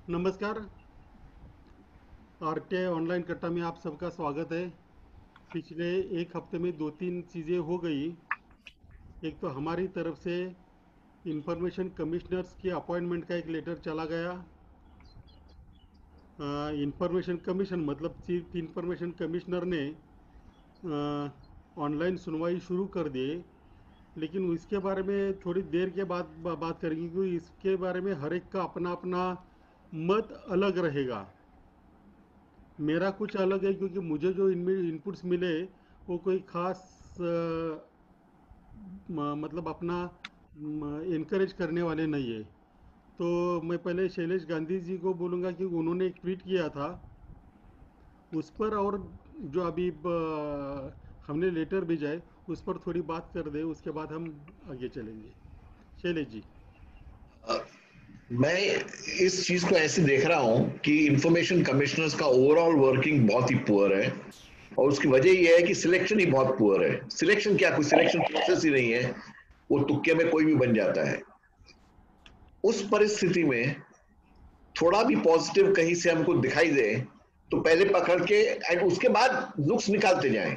नमस्कार। RTI online कट्टा में आप सबका स्वागत है। पिछले एक हफ्ते में दो तीन चीज़ें हो गई। एक तो हमारी तरफ से इंफॉर्मेशन कमिश्नर्स के अपॉइंटमेंट का एक लेटर चला गया। इंफॉर्मेशन कमीशन मतलब चीफ इंफॉर्मेशन कमिश्नर ने ऑनलाइन सुनवाई शुरू कर दी, लेकिन इसके बारे में थोड़ी देर के बाद बात करेंगे, क्योंकि इसके बारे में हर एक का अपना अपना मत अलग रहेगा। मेरा कुछ अलग है, क्योंकि मुझे जो इनमें इनपुट्स मिले वो कोई खास मतलब अपना इनकरेज करने वाले नहीं है। तो मैं पहले शैलेश गांधी जी को बोलूँगा कि उन्होंने एक ट्वीट किया था उस पर, और जो अभी हमने लेटर भेजा है उस पर थोड़ी बात कर दे, उसके बाद हम आगे चलेंगे। शैलेश जी। मैं इस चीज को ऐसे देख रहा हूं कि इंफॉर्मेशन कमिश्नर्स का ओवरऑल वर्किंग बहुत ही पुअर है। और उसकी वजह यह है कि सिलेक्शन ही बहुत पुअर है। सिलेक्शन क्या, कोई सिलेक्शन प्रोसेस ही नहीं है। वो तुक्के में कोई भी बन जाता है। उस परिस्थिति में थोड़ा भी पॉजिटिव कहीं से हमको दिखाई दे तो पहले पकड़ के एंड उसके बाद नुक्स निकालते जाएं।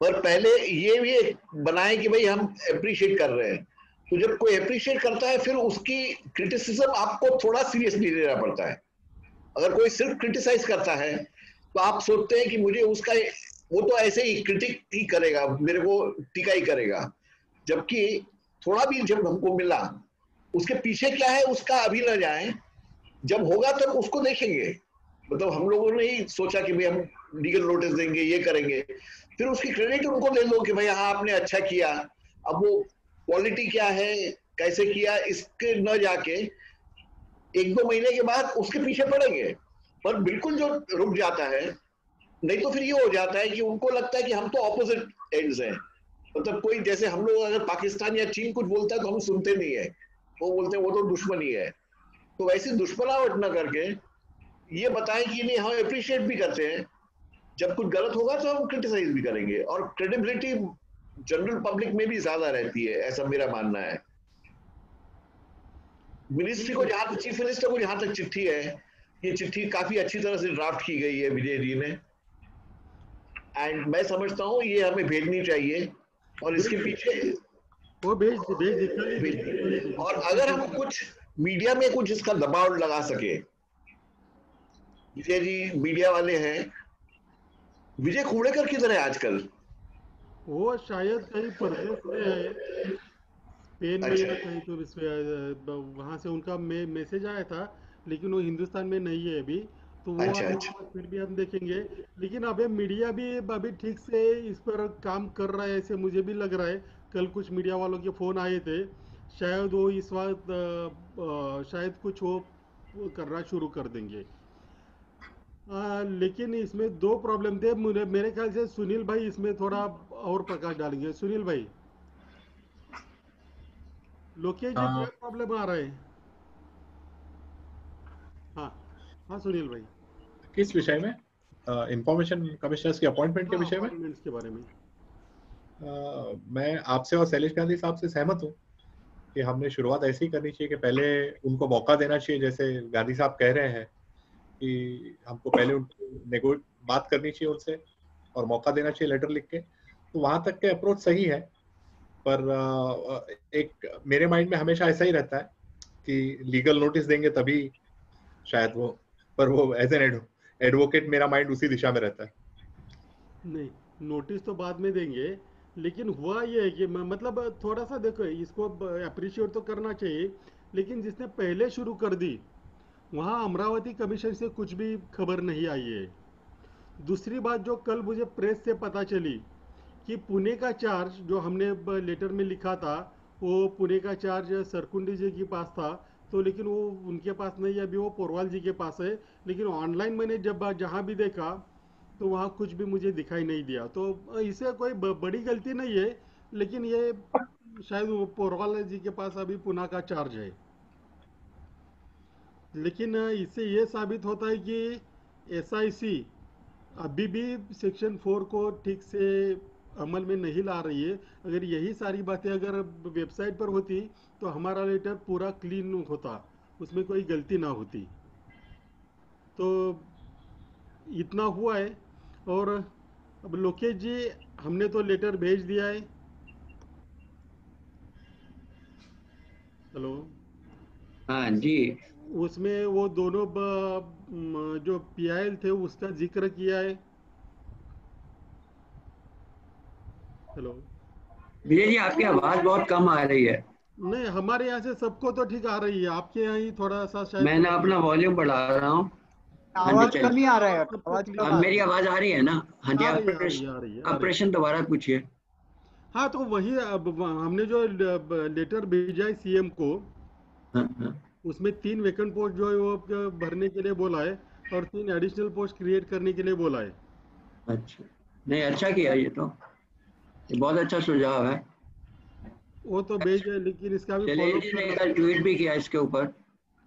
पर पहले ये भी बनाए कि भाई हम अप्रिशिएट कर रहे हैं। तो जब कोई अप्रिशिएट करता है फिर उसकी क्रिटिसिज्म आपको थोड़ा सीरियसली लेना पड़ता है। अगर कोई सिर्फ क्रिटिसाइज करता है तो आप सोचते हैं कि मुझे उसका, वो तो ऐसे ही क्रिटिक ही करेगा, मेरे को टीका ही करेगा। जबकि थोड़ा भी जब हमको मिला उसके पीछे क्या है उसका अभी न जाए, जब होगा तब उसको देखेंगे। मतलब हम लोगों ने ही सोचा कि भाई हम लीगल नोटिस देंगे, ये करेंगे, फिर उसकी क्रेडिट उनको दे दो कि भाई हाँ आपने अच्छा किया। अब वो क्वालिटी क्या है, कैसे किया, इसके न जाके एक दो महीने के बाद उसके पीछे पड़ेंगे। पर बिल्कुल जो रुक जाता है, नहीं तो फिर ये हो जाता है कि उनको लगता है कि हम तो ऑपोजिट एंड्स हैं। मतलब कोई, जैसे हम लोग अगर पाकिस्तान या चीन कुछ बोलता है तो हम सुनते नहीं है, वो बोलते हैं वो तो दुश्मनी है। तो वैसे दुश्मनावट ना करके ये बताएं कि नहीं हम अप्रिशिएट भी करते हैं, जब कुछ गलत होगा तो हम क्रिटिसाइज भी करेंगे। और क्रेडिबिलिटी जनरल पब्लिक में भी ज्यादा रहती है, ऐसा मेरा मानना है। मिनिस्ट्री को, नहीं, जहां तक चीफ मिनिस्टर को जहां तक चिट्ठी है, ये चिट्ठी काफी अच्छी तरह से ड्राफ्ट की गई है विजय जी ने। एंड मैं समझता हूँ ये हमें भेजनी चाहिए। और इसके भेज पीछे वो भेज दी, कल ही भेज दी, कल ही भेजनी, भेजी, और पिछले अगर दो हम दिन कुछ मीडिया में कुछ इसका दबाव लगा सके। विजय जी मीडिया वाले हैं। विजय खुवड़ेकर किधर है आजकल? वो शायद कहीं परदेश में है, स्पेन में अच्छा। या कहीं, तो वहाँ से उनका मैसेज आया था, लेकिन वो हिंदुस्तान में नहीं है अभी। तो वो अच्छा। आने के अच्छा। बाद फिर भी हम देखेंगे। लेकिन अभी मीडिया भी अभी ठीक से इस पर काम कर रहा है, ऐसे मुझे भी लग रहा है। कल कुछ मीडिया वालों के फ़ोन आए थे, शायद वो इस वक्त शायद कुछ वो करना शुरू कर देंगे। लेकिन इसमें दो प्रॉब्लम थे, मुझे मेरे ख्याल से सुनील भाई इसमें थोड़ा और प्रकाश डालेंगे। सुनील भाई, लोकेश जी क्या हाँ, प्रॉब्लम आ रहा है? हाँ, हाँ सुनील भाई। किस विषय में? इंफॉर्मेशन कमिश्नर्स की अपॉइंटमेंट के हाँ, विषय में। अपॉइंटमेंट्स के बारे में। मैं आपसे और शैलेश गांधी साहब से सहमत हूँ कि हमने शुरुआत ऐसी ही करनी चाहिए कि पहले उनको मौका देना चाहिए, जैसे गांधी साहब कह रहे हैं कि हमको पहले उनको बात करनी चाहिए उनसे और मौका देना चाहिए लेटर लिख के। तो वहां तक के अप्रोच सही है। पर एक मेरे माइंड में हमेशा ऐसा ही रहता है कि लीगल नोटिस देंगे तभी शायद वो, पर वो एज एन एडवोकेट मेरा माइंड उसी दिशा में रहता है। नहीं, नोटिस तो बाद में देंगे। लेकिन हुआ ये है कि मतलब थोड़ा सा देखो, इसको अप्रिशिएट तो करना चाहिए, लेकिन जिसने पहले शुरू कर दी वहाँ अमरावती कमीशन से कुछ भी खबर नहीं आई है। दूसरी बात जो कल मुझे प्रेस से पता चली कि पुणे का चार्ज जो हमने लेटर में लिखा था, वो पुणे का चार्ज सरकुंडी जी के पास था। तो लेकिन वो उनके पास नहीं है, अभी वो पोरवाल जी के पास है। लेकिन ऑनलाइन मैंने जब जहाँ भी देखा तो वहाँ कुछ भी मुझे दिखाई नहीं दिया। तो इसे कोई बड़ी गलती नहीं है, लेकिन ये शायद वो पोरवाल जी के पास अभी पुणे का चार्ज है। लेकिन इससे ये साबित होता है कि एसआईसी अभी भी सेक्शन 4 को ठीक से अमल में नहीं ला रही है। अगर यही सारी बातें अगर वेबसाइट पर होती तो हमारा लेटर पूरा क्लीन होता, उसमें कोई गलती ना होती। तो इतना हुआ है। और अब लोकेश जी, हमने तो लेटर भेज दिया है। हेलो। हाँ जी। उसमें वो दोनों जो पीआईएल थे उसका जिक्र किया है। हेलो। विजय जी, आपकी आवाज बहुत कम आ रही है। नहीं, हमारे यहाँ से सबको तो ठीक आ रही है, आपके यहाँ ही थोड़ा सा शायद मैं ना प्रॉब्लम अपना है। वॉल्यूम बढ़ा रहा हूँ। हाँ जी, आवाज कम चलिए। ही आ रहा है, सबको आवाज क्लियर कम अब आ आ रही मेरी है। आवाज आ रही है ना? हाँ जी, आ आप रही है, आ रही है, आ रही है, आ आप रही है। प्रश्न दोबारा पूछिए। हाँ, तो वही अब हमने जो लेटर भेजा है सीएम को, हाँ हाँ। उसमें 3 वैकेंट पोस्ट जो है वो भरने के लिए बोला है, और 3 एडिशनल पोस्ट क्रिएट करने के लिए बोला है। अच्छा, नहीं अच्छा किया, ये बहुत अच्छा सुझाव है। वो तो भेज है, लेकिन इसका भी फॉलो अप शैलेश ने करना कल पड़ेगा। ट्वीट भी किया इसके ऊपर।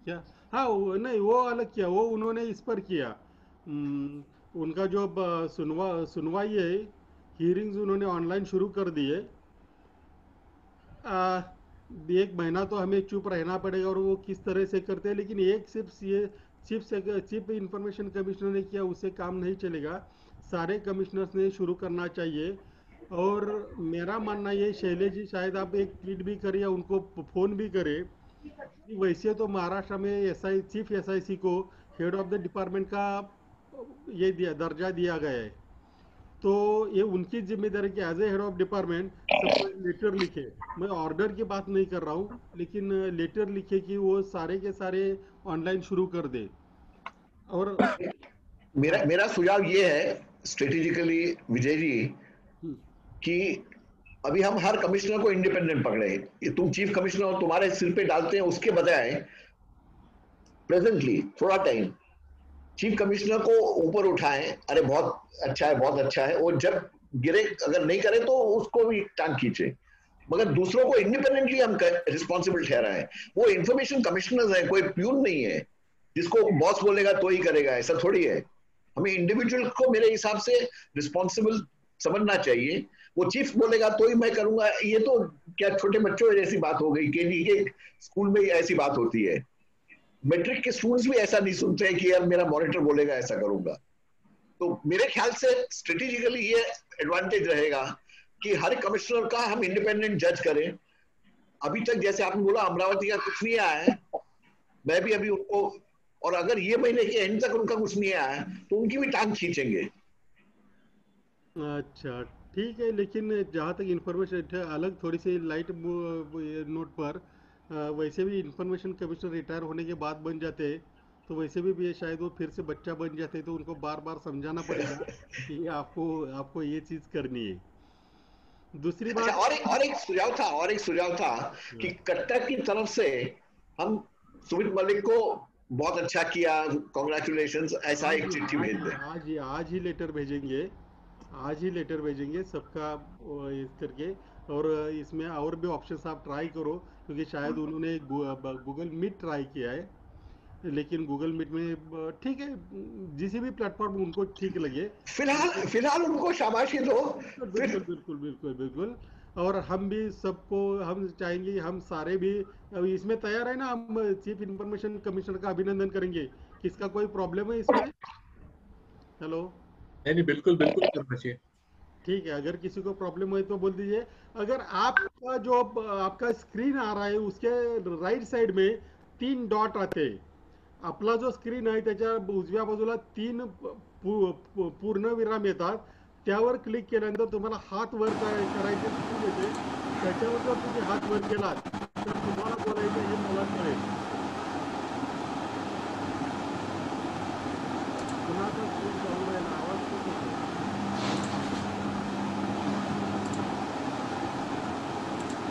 क्या? हाँ, नहीं, वो अलग किया, वो उन्होंने इस पर किया। उनका जो सुनवाई है, हियरिंग्स उन्होंने ऑनलाइन शुरू कर दी है। आ, 1 महीना तो हमें चुप रहना पड़ेगा, और वो किस तरह से करते हैं, लेकिन एक सिर्फ ये चीफ इंफॉर्मेशन कमिश्नर ने किया उससे काम नहीं चलेगा। सारे कमिश्नर्स ने शुरू करना चाहिए। और मेरा मानना ये, शैलेश जी शायद आप एक ट्वीट भी करें या उनको फोन भी करें, कि वैसे तो महाराष्ट्र में चीफ एसआईसी को हेड ऑफ द डिपार्टमेंट का ये दर्जा दिया गया है। तो ये उनकी जिम्मेदारी कि as a head of department सबको एक लेटर लिखे। मैं ऑर्डर की बात नहीं कर रहा हूँ, लेकिन लेटर लिखे कि वो सारे के सारे ऑनलाइन शुरू कर दे। और मेरा हाँ। मेरा सुझाव ये है स्ट्रेटेजिकली, विजय जी, हम्म, कि अभी हम हर कमिश्नर को इंडिपेंडेंट पकड़े। ये तुम चीफ कमिश्नर हो, तुम्हारे सिर पे डालते हैं, उसके बजाय प्रेजेंटली थोड़ा टाइम चीफ कमिश्नर को ऊपर उठाएं। अरे बहुत अच्छा है, बहुत अच्छा है, और जब गिरे, अगर नहीं करे तो उसको भी टांग खींचे, मगर दूसरों को इंडिपेंडेंटली हम रिस्पॉन्सिबल ठहराएं। वो इंफॉर्मेशन कमिश्नर है, कोई प्यून नहीं है जिसको बॉस बोलेगा तो ही करेगा, ऐसा थोड़ी है। हमें इंडिविजुअल को मेरे हिसाब से रिस्पॉन्सिबल समझना चाहिए। वो चीफ बोलेगा तो ही मैं करूंगा, ये तो क्या छोटे बच्चों जैसी बात हो गई? केजी के स्कूल में ऐसी बात होती है। मैट्रिक के स्टूडेंट्स भी ऐसा नहीं सुनते हैं कि यार मेरा मॉनिटर बोलेगा ऐसा करूंगा। तो मेरे ख्याल से स्ट्रेटेजिकली ये एडवांटेज रहेगा कि हर कमिश्नर का हम इंडिपेंडेंट जज करें। अभी तक जैसे आपने बोला अमरावती का कुछ नहीं आया है, मैं भी अभी उनको, और अगर ये महीने के एंड तक उनका कुछ नहीं आया तो उनकी भी टांग खींचेंगे। अच्छा, ठीक है, लेकिन जहाँ तक इन्फॉर्मेशन अलग थोड़ी सी लाइट नोट पर, वैसे भी इंफॉर्मेशन कमिश्नर रिटायर होने के बाद बन जाते हैं, तो वैसे भी ये शायद वो फिर से बच्चा बन जाते हैं, तो उनको बार बार समझाना पड़ेगा कि आपको आपको ये चीज़ करनी है। दूसरी अच्छा, बात। और एक सुझाव था कि कट्टा की तरफ से हम सुमित मलिक को बहुत अच्छा किया, कॉन्ग्रेचुलेशंस, ऐसा आज एक ही चिट्ठी आज भेज ही दे। आज ही आज ही लेटर भेजेंगे। आज ही लेटर भेजेंगे सबका, इस करके। और इसमें और भी ऑप्शंस आप ट्राई करो, क्योंकि शायद उन्होंने गूगल मीट ट्राई किया है, लेकिन गूगल मीट में ठीक है, जिस भी प्लेटफॉर्म उनको ठीक लगे। फिलहाल लेकिन फिलहाल उनको शाबाशी दो। बिल्कुल, फिर बिल्कुल, बिल्कुल, बिल्कुल, बिल्कुल। और हम भी सबको, हम चाहेंगे कि हम सारे भी अब इसमें तैयार है ना, हम चीफ इंफॉर्मेशन कमिश्नर का अभिनंदन करेंगे। किसका कोई प्रॉब्लम है इसमें? हेलो। नहीं नहीं, बिल्कुल बिल्कुल करना चाहिए। ठीक है, अगर किसी को प्रॉब्लम है तो बोल दीजिए। अगर आपका जो आपका स्क्रीन आ रहा है, उसके राइट साइड में 3 डॉट आते हैं। आपला जो स्क्रीन आहे त्याच्या उजव्या बाजूला 3 पूर्णविराम येतात। त्यावर क्लिक केल्यानंतर तुम्हाला हात वर करायचे स्क्रीन येते। त्याच्यावर जर तुम्ही हात वर केलात तर तुम्हाला बोलायचं हे मला कळेल। कुणाचा स्क्रीन चालू आहे ना, आवाज खूप येतो।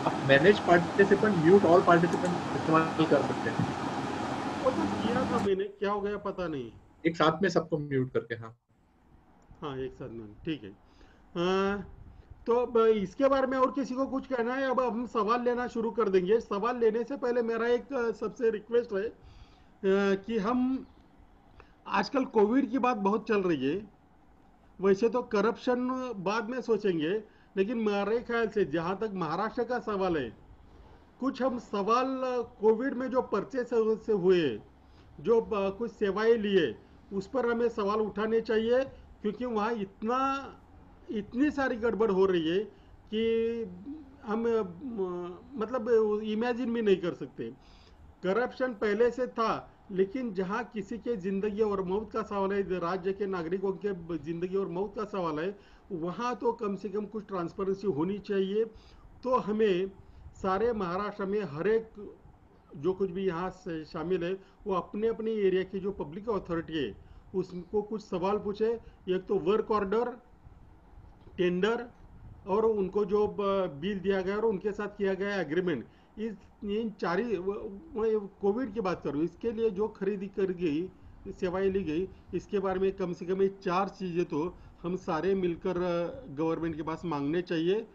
आप manage participant, mute all participant इस्तेमाल कर सकते हैं, वो तो किया था मैंने, क्या हो गया पता नहीं। एक साथ में सबको म्यूट करके। हाँ, हाँ, एक साथ में, ठीक है। तो अब इसके बारे में और किसी को कुछ कहना है? अब हम सवाल लेना शुरू कर देंगे। सवाल लेने से पहले मेरा एक सबसे रिक्वेस्ट है, कि हम आजकल कोविड की बात बहुत चल रही है। वैसे तो करप्शन बाद में सोचेंगे, लेकिन मेरे ख्याल से जहाँ तक महाराष्ट्र का सवाल है, कुछ हम सवाल कोविड में जो परचेस से हुए, जो कुछ सेवाएं लिए, उस पर हमें सवाल उठाने चाहिए, क्योंकि वहाँ इतनी सारी गड़बड़ हो रही है कि हम मतलब इमेजिन भी नहीं कर सकते। करप्शन पहले से था, लेकिन जहां किसी के जिंदगी और मौत का सवाल है, राज्य के नागरिकों के जिंदगी और मौत का सवाल है, वहां तो कम से कम कुछ ट्रांसपेरेंसी होनी चाहिए। तो हमें सारे महाराष्ट्र में हर एक जो कुछ भी यहाँ से शामिल है, वो अपने अपने एरिया की जो पब्लिक अथॉरिटी है उसको कुछ सवाल पूछे। एक तो वर्क ऑर्डर, टेंडर, और उनको जो बिल दिया गया और उनके साथ किया गया एग्रीमेंट, इस इन चार ही कोविड की बात करूँ, इसके लिए जो खरीदी कर गई, सेवाएं ली गई, इसके बारे में कम से कम ये चार चीज़ें तो हम सारे मिलकर गवर्नमेंट के पास मांगने चाहिए।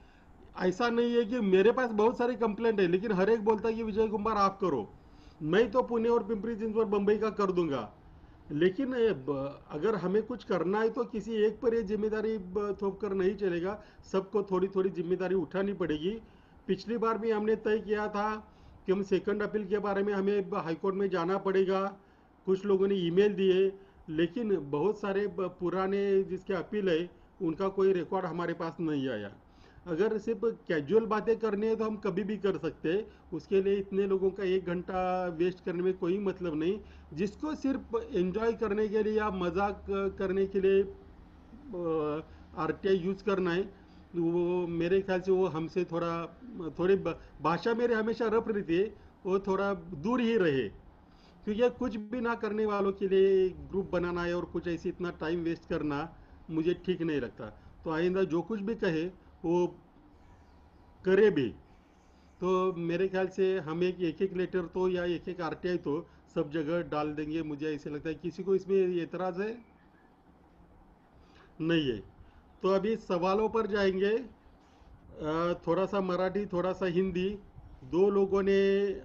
ऐसा नहीं है कि मेरे पास बहुत सारी कंप्लेंट है, लेकिन हर एक बोलता है कि विजय कुमार आप करो, मैं तो पुणे और पिंपरी चिंचवड बंबई का कर दूंगा। लेकिन अगर हमें कुछ करना है तो किसी एक पर ये जिम्मेदारी थोप कर नहीं चलेगा, सबको थोड़ी थोड़ी जिम्मेदारी उठानी पड़ेगी। पिछली बार भी हमने तय किया था कि हम सेकंड अपील के बारे में हमें हाईकोर्ट में जाना पड़ेगा। कुछ लोगों ने ईमेल दिए, लेकिन बहुत सारे पुराने जिसके अपील है उनका कोई रिकॉर्ड हमारे पास नहीं आया। अगर सिर्फ कैजुअल बातें करनी है तो हम कभी भी कर सकते हैं, उसके लिए इतने लोगों का 1 घंटा वेस्ट करने में कोई मतलब नहीं। जिसको सिर्फ एंजॉय करने के लिए या मजाक करने के लिए आरटीआई यूज करना है, वो मेरे ख्याल से वो हमसे थोड़ी भाषा मेरे हमेशा रफ रहती है, वो थोड़ा दूर ही रहे। क्योंकि कुछ भी ना करने वालों के लिए ग्रुप बनाना है और कुछ ऐसे इतना टाइम वेस्ट करना मुझे ठीक नहीं लगता। तो आइंदा जो कुछ भी कहे वो करे भी, तो मेरे ख्याल से हम एक एक लेटर तो या एक एक आरटीआई तो सब जगह डाल देंगे। मुझे ऐसे लगता है, किसी को इसमें एतराज है? नहीं है। तो अभी सवालों पर जाएंगे। थोड़ा सा मराठी, थोड़ा सा हिंदी। दो लोगों ने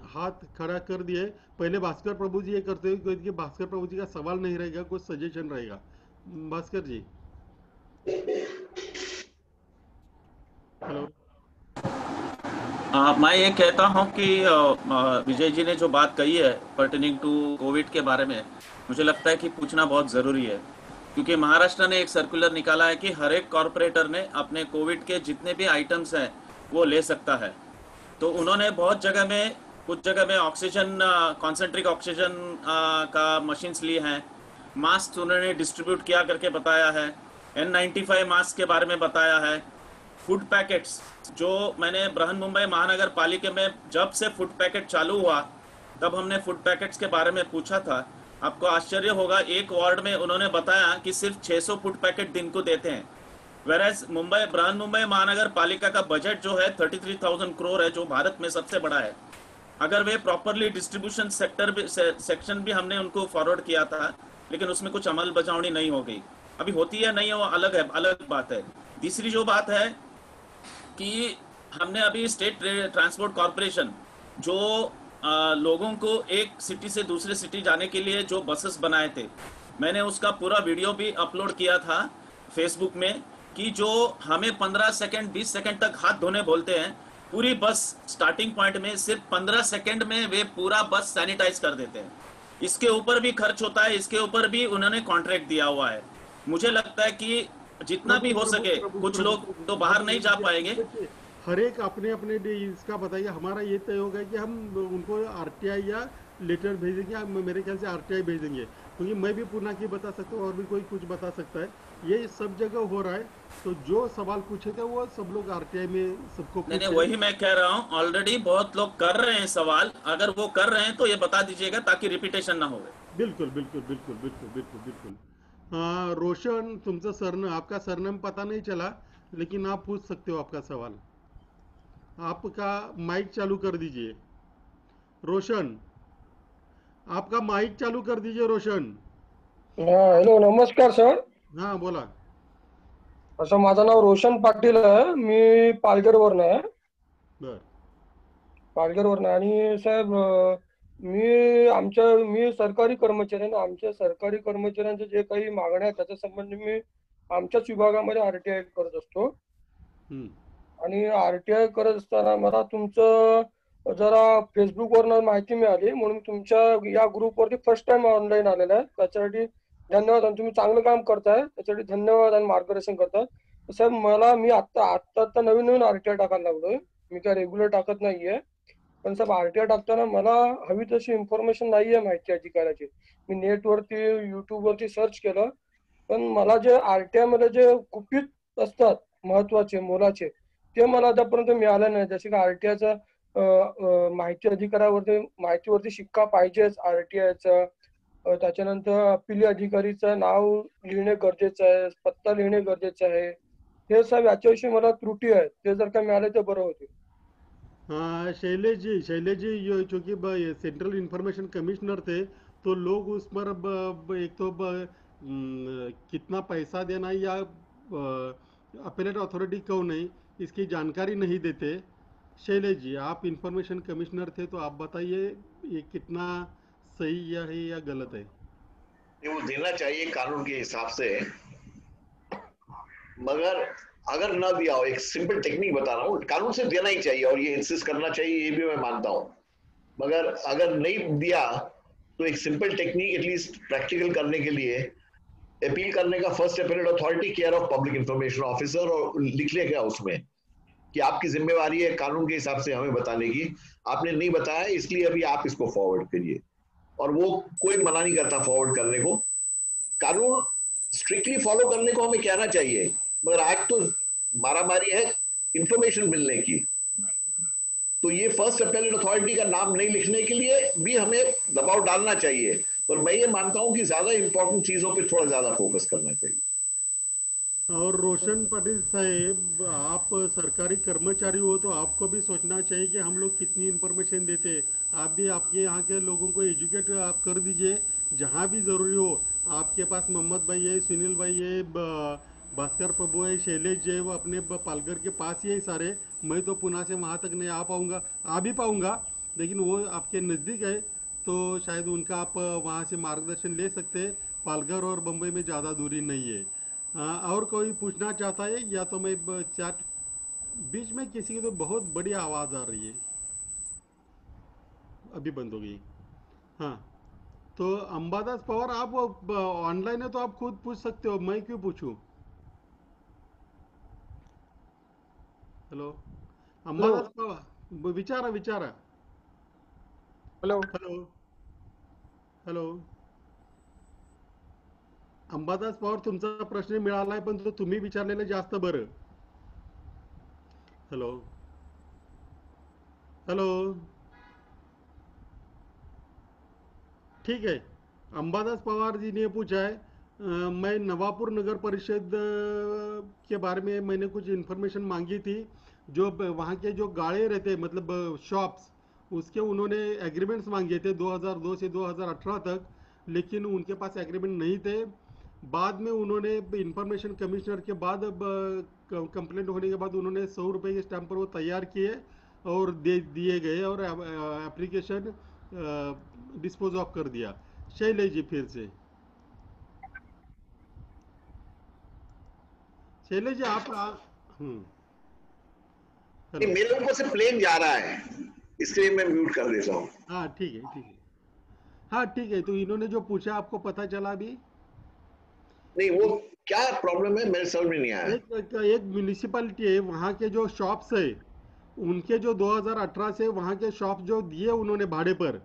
हाथ खड़ा कर दिए। पहले भास्कर प्रभु जी ये करते हुए कि भास्कर प्रभु जी का सवाल नहीं रहेगा, कुछ सजेशन रहेगा। भास्कर जी, हेलो। मैं ये कहता हूँ कि विजय जी ने जो बात कही है पर्टेनिंग टू कोविड के बारे में, मुझे लगता है कि पूछना बहुत ज़रूरी है, क्योंकि महाराष्ट्र ने एक सर्कुलर निकाला है कि हर एक कॉरपोरेटर ने अपने कोविड के जितने भी आइटम्स हैं वो ले सकता है। तो उन्होंने बहुत जगह में, कुछ जगह में ऑक्सीजन, कॉन्सेंट्रिक ऑक्सीजन का मशीन्स लिए हैं, मास्क उन्होंने डिस्ट्रीब्यूट किया करके बताया है, N95 मास्क के बारे में बताया है, फूड पैकेट्स, जो मैंने बृहन मुंबई महानगर पालिका में जब से फूड पैकेट चालू हुआ तब हमने फूड पैकेट्स के बारे में पूछा था। आपको आश्चर्य होगा, एक वार्ड में उन्होंने बताया कि सिर्फ 600 फूड पैकेट दिन को देते हैं, वेरएज बृहन मुंबई महानगर पालिका का बजट जो है 33,000 करोड़ है, जो भारत में सबसे बड़ा है। अगर वे प्रॉपरली डिस्ट्रीब्यूशन सेक्शन भी हमने उनको फॉरवर्ड किया था, लेकिन उसमें कुछ अमल बजावनी नहीं हो गई। अभी होती है नहीं, वो अलग है, अलग बात है। तीसरी जो बात है कि हमने अभी स्टेट ट्रांसपोर्ट कॉरपोरेशन जो लोगों को एक सिटी से दूसरे सिटी जाने के लिए जो बसेस बनाए थे, मैंने उसका पूरा वीडियो भी अपलोड किया था फेसबुक में, कि जो हमें 15 सेकंड 20 सेकंड तक हाथ धोने बोलते हैं, पूरी बस स्टार्टिंग पॉइंट में सिर्फ 15 सेकंड में वे पूरा बस सैनिटाइज कर देते हैं। इसके ऊपर भी खर्च होता है, इसके ऊपर भी उन्होंने कॉन्ट्रैक्ट दिया हुआ है। मुझे लगता है कि जितना भी हो सके, कुछ लोग तो बाहर नहीं जा पाएंगे। हर एक अपने अपने इसका बताइए। हमारा ये तय होगा कि हम उनको आरटीआई या लेटर भेजेंगे, मेरे ख्याल से आरटीआई भेजेंगे, क्योंकि मैं भी पूर्णा की बता सकता हूँ और भी कोई कुछ बता सकता है। ये सब जगह हो रहा है, तो जो सवाल पूछे थे वो सब लोग आरटीआई में सबको नहीं, वही मैं कह रहा हूँ, ऑलरेडी बहुत लोग कर रहे हैं सवाल। अगर वो कर रहे हैं तो ये बता दीजिएगा ताकि रिपीटेशन ना हो। बिल्कुल बिल्कुल बिल्कुल बिल्कुल बिल्कुल बिल्कुल। हाँ रोशन, तुमचा सरनेम, आपका सरनेम पता नहीं चला, लेकिन आप पूछ सकते हो आपका सवाल। आपका माइक चालू कर दीजिए रोशन, आपका माइक चालू कर दीजिए रोशन। हॅलो, नमस्कार सर. हाँ बोला। असं माझं नाव रोशन पाटील आहे. मी पालघरवरून आहे. बर पालघरवरून आहे. आणि साहेब मी सरकारी कर्मचारी आहे ना. आमच्या सरकारी कर्मचाऱ्यांचे जे काही मागण्या आहेत त्याच्या संबंधी मी आमच्याच विभागामध्ये आरटीआय करत असतो. आणि आरटीआय करत असताना मला तुमचं जरा फेसबुकवरून माहिती मिळाली, म्हणून तुमच्या या ग्रुपवरती फर्स्ट टाइम ऑनलाईन आलेला आहे. त्याच्यासाठी धन्यवाद. आणि तुम्ही चांगलं काम करताय त्यासाठी धन्यवाद आणि मार्गदर्शन करताय. साहेब मी आता नवीन आरटीआय टाकायला लागलोय. मी काय रेग्युलर टाकत नाहीये. पण साहेब आरटीआय टाकताना मला हवी तशी इन्फॉर्मेशन नाहीये माहिती अधिकाराची. मी नेटवरती युट्यूबवरती सर्च केलं, पण मला जे आरटीआय मध्ये जे गुपित असतात महत्वाचे मोलाचे ते मला आतापर्यंत मिळालं नाही. जसे की आरटीआयचा माहितीवरती शिक्का पाहिजेच आरटीआयचा. त्याच्यानंतर अपिली अधिकारीचं नाव लिहिणे गरजेचं आहे, पत्ता लिहिणे गरजेचं आहे. हे साहेब याच्याविषयी मला त्रुटी आहे, ते जर का मिळाले तर बरं होते. हाँ शैलेश जी चूंकि सेंट्रल इंफॉर्मेशन कमिश्नर थे, तो लोग उस पर एक तो कितना पैसा देना या अपेलेट अथॉरिटी क्यों नहीं, इसकी जानकारी नहीं देते. शैलेश जी, आप इंफॉर्मेशन कमिश्नर थे, तो आप बताइए ये कितना सही है या गलत है. ये वो देना चाहिए कानून के हिसाब से, मगर अगर ना दिया हो, एक सिंपल टेक्निक बता रहा हूँ, कानून से देना ही चाहिए और ये इंसिस्ट करना चाहिए, ये भी मैं मानता हूँ. मगर अगर नहीं दिया तो एक सिंपल टेक्निक एटलीस्ट प्रैक्टिकल करने के लिए अपील करने का first appellate authority care of public information officer, और लिख लेगा उसमें कि आपकी जिम्मेवारी है कानून के हिसाब से हमें बताने की. आपने नहीं बताया इसलिए अभी आप इसको फॉरवर्ड करिए, और वो कोई मना नहीं करता फॉरवर्ड करने को. कानून स्ट्रिक्टली फॉलो करने को हमें कहना चाहिए, मगर आज तो मारामारी है इंफॉर्मेशन मिलने की. तो ये फर्स्ट अपेलेट अथॉरिटी का नाम नहीं लिखने के लिए भी हमें दबाव डालना चाहिए, पर मैं ये मानता हूं कि ज्यादा इंपॉर्टेंट चीजों पे थोड़ा ज्यादा फोकस करना चाहिए. और रोशन पाटिल साहेब, आप सरकारी कर्मचारी हो तो आपको भी सोचना चाहिए कि हम लोग कितनी इन्फॉर्मेशन देते हैं. आप भी आपके यहाँ के लोगों को एजुकेट आप कर दीजिए जहाँ भी ज़रूरी हो. आपके पास मोहम्मद भाई है, सुनील भाई है, भास्कर प्रभु है, शैलेश जो है वो अपने पालघर के पास ही है सारे. मैं तो पुणे से वहाँ तक नहीं आ भी पाऊँगा, लेकिन वो आपके नज़दीक है तो शायद उनका आप वहाँ से मार्गदर्शन ले सकते हैं. पालघर और बम्बई में ज़्यादा दूरी नहीं है. और कोई पूछना चाहता है या तो मैं चैट बीच में किसी की तो बहुत बड़ी आवाज़ आ रही है, अभी बंद हो गई. हाँ, तो अंबादास पवार आप ऑनलाइन है तो आप खुद पूछ सकते हो, मैं क्यों पूछूं. हॅलो अंबादास पवार, विचारा. हॅलो हॅलो अंबादास पवार, तुमचा प्रश्न मिळालाय पण तो तुम्ही विचारलेलं जास्त बरं. हॅलो ठीक है. अंबादास पवार जी ने पूछा है, मैं नवापुर नगर परिषद के बारे में मैंने कुछ इन्फॉर्मेशन मांगी थी. जो वहाँ के जो गाड़े रहते मतलब शॉप्स, उसके उन्होंने एग्रीमेंट्स मांगे थे 2002 से 2018 तक, लेकिन उनके पास एग्रीमेंट नहीं थे. बाद में उन्होंने इंफॉर्मेशन कमिश्नर के बाद कंप्लेंट होने के बाद उन्होंने 100 रुपये के स्टैम्प पर वो तैयार किए और दे दिए गए और एप्लीकेशन डिस्पोज ऑफ कर दिया. शैलेश जी फिर से. शैलेश जी आप मेरे ऊपर से प्लेन जा रहा है, इसलिए मैं म्यूट कर देता हूँ. हाँ ठीक है. तो इन्होंने जो पूछा आपको पता चला अभी? नहीं, वो क्या प्रॉब्लम है मेरे समझ में नहीं आया. एक म्यूनिसिपैलिटी है, वहाँ के जो शॉप्स है उनके जो 2018 से वहाँ के शॉप जो दिए उन्होंने भाड़े पर,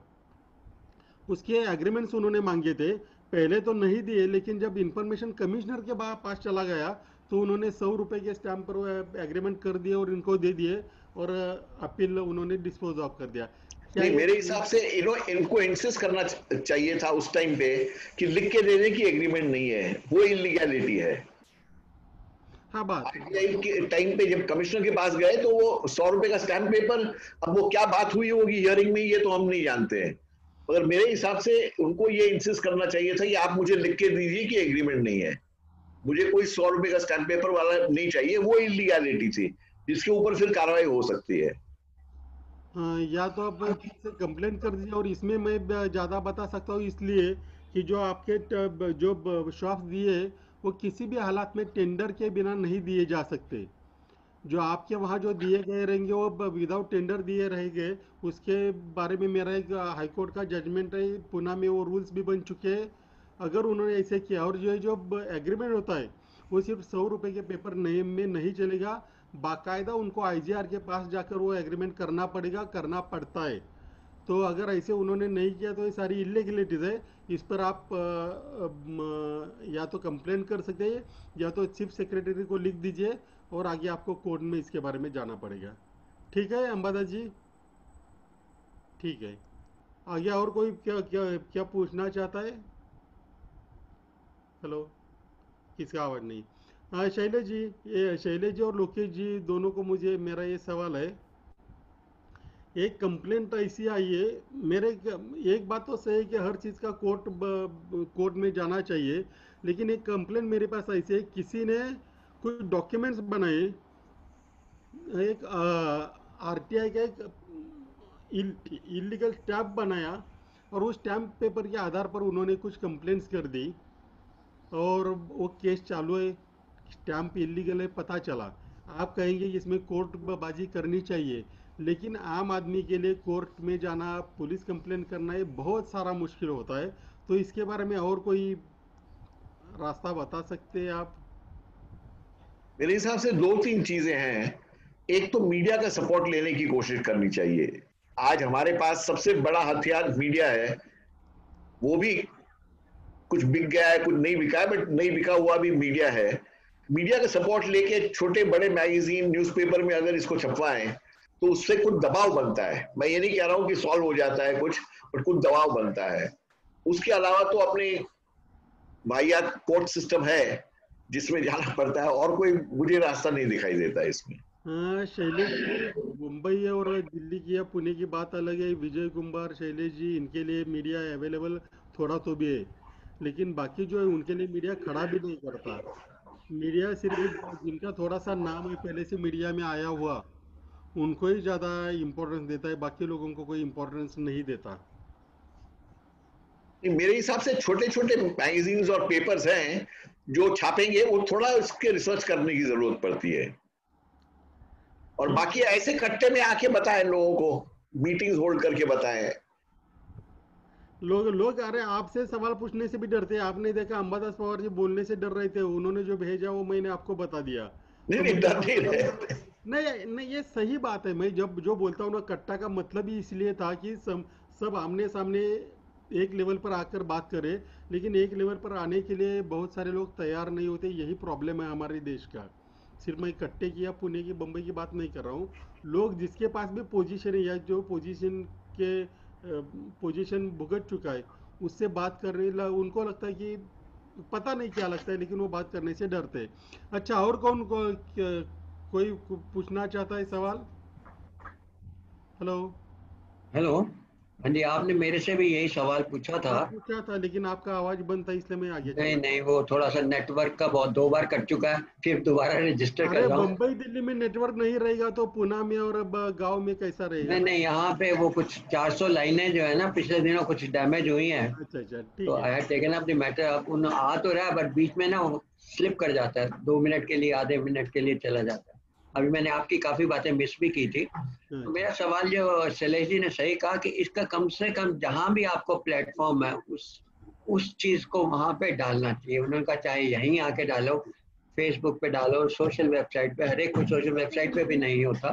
उसके एग्रीमेंट्स उन्होंने मांगे थे. पहले तो नहीं दिए, लेकिन जब इंफॉर्मेशन कमिश्नर के पास चला गया तो उन्होंने 100 रुपये के स्टैम्प पर एग्रीमेंट कर दिए और इनको दे दिए और अपील उन्होंने डिस्पोज ऑफ कर दिया. नहीं, मेरे हिसाब से इनको इंसिस्ट करना चाहिए था उस टाइम पे कि लिख के देने की एग्रीमेंट नहीं है, वो इलीगैलिटी है. हाँ बात टाइम पे जब कमिश्नर के पास गए तो वो 100 रुपए का स्टैम्प पेपर, अब वो क्या बात हुई होगी हियरिंग में ये तो हम नहीं जानते हैं, मगर मेरे हिसाब से उनको ये इंसिस्ट करना चाहिए था कि आप मुझे लिख के दीजिए कि एग्रीमेंट नहीं है, मुझे कोई 100 रुपए का स्टैम्प पेपर वाला नहीं चाहिए. वो इलीगैलिटी थी जिसके ऊपर फिर कार्रवाई हो सकती है. या तो आप कंप्लेंट कर दीजिए. और इसमें मैं ज़्यादा बता सकता हूँ इसलिए कि जो आपके जो शॉप्स दिए वो किसी भी हालात में टेंडर के बिना नहीं दिए जा सकते. जो आपके वहाँ जो दिए गए रहेंगे वो विदाउट टेंडर दिए रहेंगे. उसके बारे में मेरा एक हाईकोर्ट का जजमेंट है, पुणे में वो रूल्स भी बन चुके हैं. अगर उन्होंने ऐसे किया, और जो एग्रीमेंट होता है वो सिर्फ 100 रुपए के पेपर में नहीं चलेगा, बाकायदा उनको आईजीआर के पास जाकर वो एग्रीमेंट करना पड़ेगा, करना पड़ता है। तो अगर ऐसे उन्होंने नहीं किया तो ये सारी इलीगलिटीज है। इस पर आप या तो कंप्लेन कर सकते हैं, या तो चीफ सेक्रेटरी को लिख दीजिए, और आगे आपको कोर्ट में इसके बारे में जाना पड़ेगा। ठीक है अंबादास जी? ठीक है। आगे और कोई क्या क्या क्या पूछना चाहता है? हेलो, किसका आवाज नहीं? हाँ शैलेश जी, ये शैलेश जी और लोकेश जी दोनों को मुझे मेरा ये सवाल है। एक कंप्लेंट ऐसी आई है मेरे, एक बात तो सही है कि हर चीज़ का कोर्ट में जाना चाहिए, लेकिन एक कंप्लेंट मेरे पास ऐसी है, किसी ने कुछ डॉक्यूमेंट्स बनाए, एक आरटीआई का एक इलीगल स्टैम्प बनाया, और उस स्टैम्प पेपर के आधार पर उन्होंने कुछ कंप्लेंट्स कर दी, और वो केस चालू है, स्टैम्प इलीगल है पता चला। आप कहेंगे कि इसमें कोर्ट बाजी करनी चाहिए, लेकिन आम आदमी के लिए कोर्ट में जाना, पुलिस कंप्लेंट करना, ये बहुत सारा मुश्किल होता है। तो इसके बारे में और कोई रास्ता बता सकते हैं आप? मेरे हिसाब से दो तीन चीजें हैं। एक तो मीडिया का सपोर्ट लेने की कोशिश करनी चाहिए। आज हमारे पास सबसे बड़ा हथियार मीडिया है। वो भी कुछ बिक गया है, कुछ नहीं बिका है, बट नहीं बिका हुआ भी मीडिया है। मीडिया का सपोर्ट लेके छोटे बड़े मैगजीन, न्यूज़पेपर में अगर इसको छपवाएं तो उससे कुछ दबाव बनता है। मैं ये नहीं कह रहा हूं कि सॉल्व हो जाता है कुछ, बट कुछ दबाव बनता है। उसके अलावा तो अपने वाहियात कोर्ट सिस्टम है जिसमें जाना पड़ता है, और कोई मुझे रास्ता नहीं दिखाई देता इसमें। हाँ शैलेश जी, मुंबई और दिल्ली की या पुणे की बात अलग है। विजय कुमार, शैलेश जी, इनके लिए मीडिया अवेलेबल थोड़ा तो भी है, लेकिन बाकी जो है उनके लिए मीडिया खड़ा भी नहीं करता। मीडिया सिर्फ जिनका थोड़ा सा नाम है पहले से मीडिया में आया हुआ, उनको ही ज़्यादा इम्पोर्टेंस देता है, बाकी लोगों को कोई इम्पोर्टेंस नहीं देता। मेरे हिसाब से छोटे छोटे मैगजीन्स और पेपर्स हैं जो छापेंगे, वो थोड़ा इसके रिसर्च करने की जरूरत पड़ती है। और बाकी ऐसे कट्टे में आके बताएं लोगों को, मीटिंग्स होल्ड करके बताएं। लोग अरे आपसे सवाल पूछने से भी डरते हैं। आपने देखा अंबादास पवार जी बोलने से डर रहे थे, उन्होंने जो भेजा वो मैंने आपको बता दिया। नहीं तो नहीं, मुझे डर नहीं रहे। नहीं नहीं, ये सही बात है। मैं जब जो बोलता हूँ ना, कट्टा का मतलब ही इसलिए था कि सब आमने सामने एक लेवल पर आकर बात करें, लेकिन एक लेवल पर आने के लिए बहुत सारे लोग तैयार नहीं होते। यही प्रॉब्लम है हमारे देश का। सिर्फ मैं कट्टे की या पुणे की, बम्बई की बात नहीं कर रहा हूँ। लोग जिसके पास भी पोजीशन है, या जो पोजीशन के पोजीशन भुगत चुका है, उससे बात करने उनको लगता है कि पता नहीं क्या लगता है, लेकिन वो बात करने से डरते हैं। अच्छा, और कोई पूछना चाहता है सवाल? हेलो। हेलो। हाँ जी, आपने मेरे से भी यही सवाल पूछा था। हाँ पूछा था, लेकिन आपका आवाज बंद था, इसलिए मैं आगे नहीं चला। नहीं, वो थोड़ा सा नेटवर्क का बहुत 2 बार कट चुका है, फिर दोबारा रजिस्टर कर अरे रहा हूँ। बम्बई दिल्ली में नेटवर्क नहीं रहेगा तो पुणे में और गांव में कैसा रहेगा नहीं ना? नहीं, यहाँ पे वो कुछ 400 लाइनें जो है ना, पिछले दिनों कुछ डैमेज हुई हैं। अच्छा अच्छा, तो ठीक है। I have taken up the matter. अब उन आ तो रहा है, बट बीच में ना वो स्लिप कर जाता है, 2 मिनट के लिए, आधे मिनट के लिए चला जाता है। अभी मैंने आपकी काफी बातें मिस भी की थी। तो मेरा सवाल, जो शैलेश जी ने सही कहा कि इसका कम से कम जहां भी आपको प्लेटफॉर्म है, उस चीज को वहां पे डालना चाहिए। उन्होंने कहा चाहे यहीं आके डालो, फेसबुक पे डालो, सोशल वेबसाइट पे, हर एक कोई सोशल वेबसाइट पे भी नहीं होता,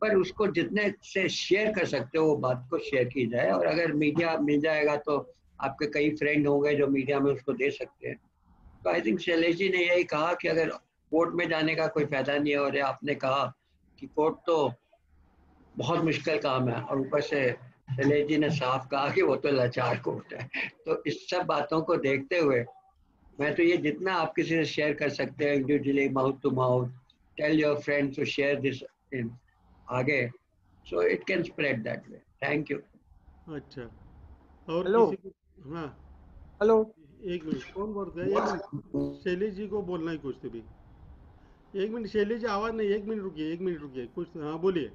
पर उसको जितने से शेयर कर सकते हो वो बात को शेयर की जाए। और अगर मीडिया मिल जाएगा तो आपके कई फ्रेंड होंगे जो मीडिया में उसको दे सकते हैं। तो आई थिंक शैलेश जी ने यही कहा कि अगर कोर्ट में जाने का कोई फायदा नहीं है, और आपने कहा कि कोर्ट तो बहुत मुश्किल काम है, और ऊपर से शैलेश जी ने साफ कहा कि वो तो लाचार कोर्ट है। तो इस सब बातों को देखते हुए मैं तो ये, जितना आप किसी से शेयर कर सकते हैं individually, mouth to mouth, tell your friends to share this in आगे, so it can spread that way. Thank you. अच्छा, और हेलो। किसी को? हाँ, हेलो। एक मिनट, कौन बोल रहा है? एक मिनट, शैलेश जी को बोलना है कुछ तो भी। एक मिनट शैलेश जी, आवाज नहीं, एक मिनट रुकिए, एक मिनट रुकिए, कुछ हाँ बोलिए।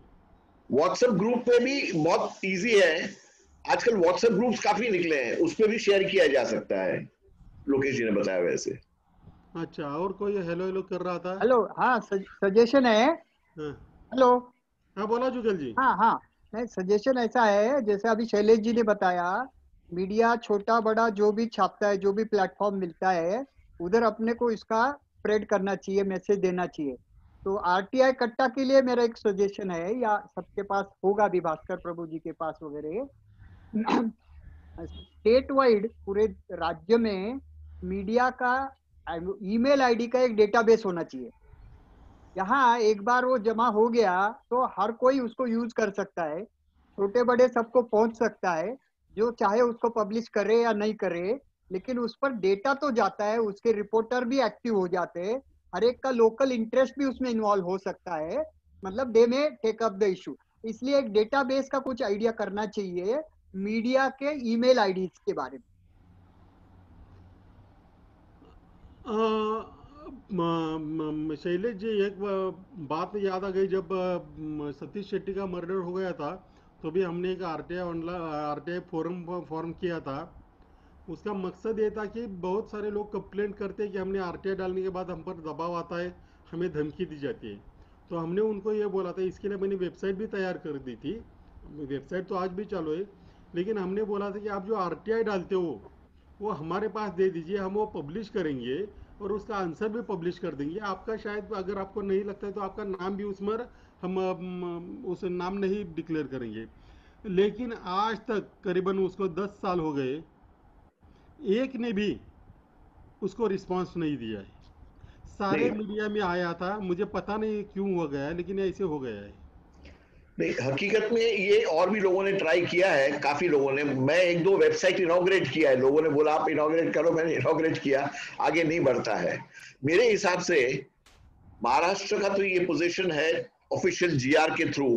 व्हाट्सएप ग्रुप पे भी बहुत इजी है आजकल। व्हाट्सएप ग्रुप्स काफी निकले हैं, उस पर भी शेयर किया जा सकता है। लोकेश जी ने बताया वैसे। अच्छा, और कोई हेलो हेलो कर रहा था? हेलो। हाँ, सजेशन है। हाँ हेलो। हाँ, बोला जुगल जी। हाँ हाँ, नहीं, सजेशन ऐसा है, जैसे अभी शैलेश जी ने बताया मीडिया छोटा बड़ा जो भी छापता है, जो भी प्लेटफॉर्म मिलता है, उधर अपने को इसका स्प्रेड करना चाहिए, मैसेज देना चाहिए। तो आरटीआई कट्टा के लिए मेरा एक सजेशन है, या सबके पास होगा भी, भास्कर प्रभु जी के पास वगैरह, स्टेट वाइड पूरे राज्य में मीडिया का ईमेल आईडी का एक डेटाबेस होना चाहिए। यहाँ एक बार वो जमा हो गया तो हर कोई उसको यूज कर सकता है, छोटे बड़े सबको पहुंच सकता है, जो चाहे उसको पब्लिश करे या नहीं करे, लेकिन उस पर डेटा तो जाता है, उसके रिपोर्टर भी एक्टिव हो जाते हैं, हर एक का लोकल इंटरेस्ट भी उसमें इन्वॉल्व हो सकता है, मतलब दे में टेक अप द इशू। इसलिए एक डेटाबेस का कुछ आइडिया करना चाहिए मीडिया के ईमेल आईडीज के बारे में। शैलेश जी, एक बात याद आ गई, जब सतीश शेट्टी का मर्डर हो गया था तो भी हमने एक आरटीआई ऑनलाइन आरटीआई फॉर्म किया था। उसका मकसद ये था कि बहुत सारे लोग कंप्लेंट करते हैं कि हमने आरटीआई डालने के बाद हम पर दबाव आता है, हमें धमकी दी जाती है। तो हमने उनको ये बोला था, इसके लिए मैंने वेबसाइट भी तैयार कर दी थी, वेबसाइट तो आज भी चालू है, लेकिन हमने बोला था कि आप जो आरटीआई डालते हो वो हमारे पास दे दीजिए, हम वो पब्लिश करेंगे और उसका आंसर भी पब्लिश कर देंगे। आपका शायद अगर आपको नहीं लगता है तो आपका नाम भी उसमें हम उस नाम नहीं डिक्लेयर करेंगे। लेकिन आज तक करीबन उसको 10 साल हो गए, एक ने भी उसको रिस्पांस नहीं दिया है। सारे मीडिया में आया था, मुझे पता नहीं क्यों हो गया है, लेकिन ऐसे हो गया है। नहीं, हकीकत में ये और भी लोगों ने ट्राई किया है, काफी लोगों ने। मैं एक दो वेबसाइट इनॉग्रेट किया है, लोगों ने बोला आप इनॉग्रेट करो, मैंने इनॉग्रेट किया, आगे नहीं बढ़ता है। मेरे हिसाब से महाराष्ट्र का तो ये पोजीशन है ऑफिशियल जीआर के थ्रू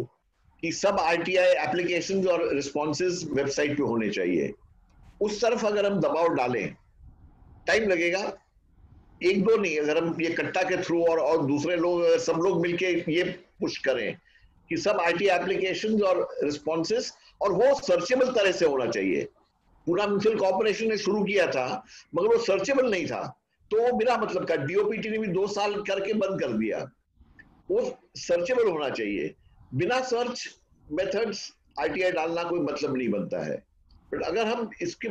कि सब आरटीआई एप्लीकेशंस और रिस्पॉन्सेज वेबसाइट पे होने चाहिए। उस तरफ अगर हम दबाव डालें, टाइम लगेगा, एक दो नहीं, अगर हम ये कट्टा के थ्रू और दूसरे लोग, सब लोग मिलके ये पुश करें कि सब आईटी एप्लीकेशंस और रिस्पॉन्सेस, और वो सर्चेबल तरह से होना चाहिए। पूरा म्यूचुअल कॉर्पोरेशन ने शुरू किया था मगर वो सर्चेबल नहीं था, तो वो बिना मतलब का, डीओपीटी ने भी 2 साल करके बंद कर दिया। वो सर्चेबल होना चाहिए, बिना सर्च मेथड्स आरटीआई डालना कोई मतलब नहीं बनता है। बट अगर हम इसके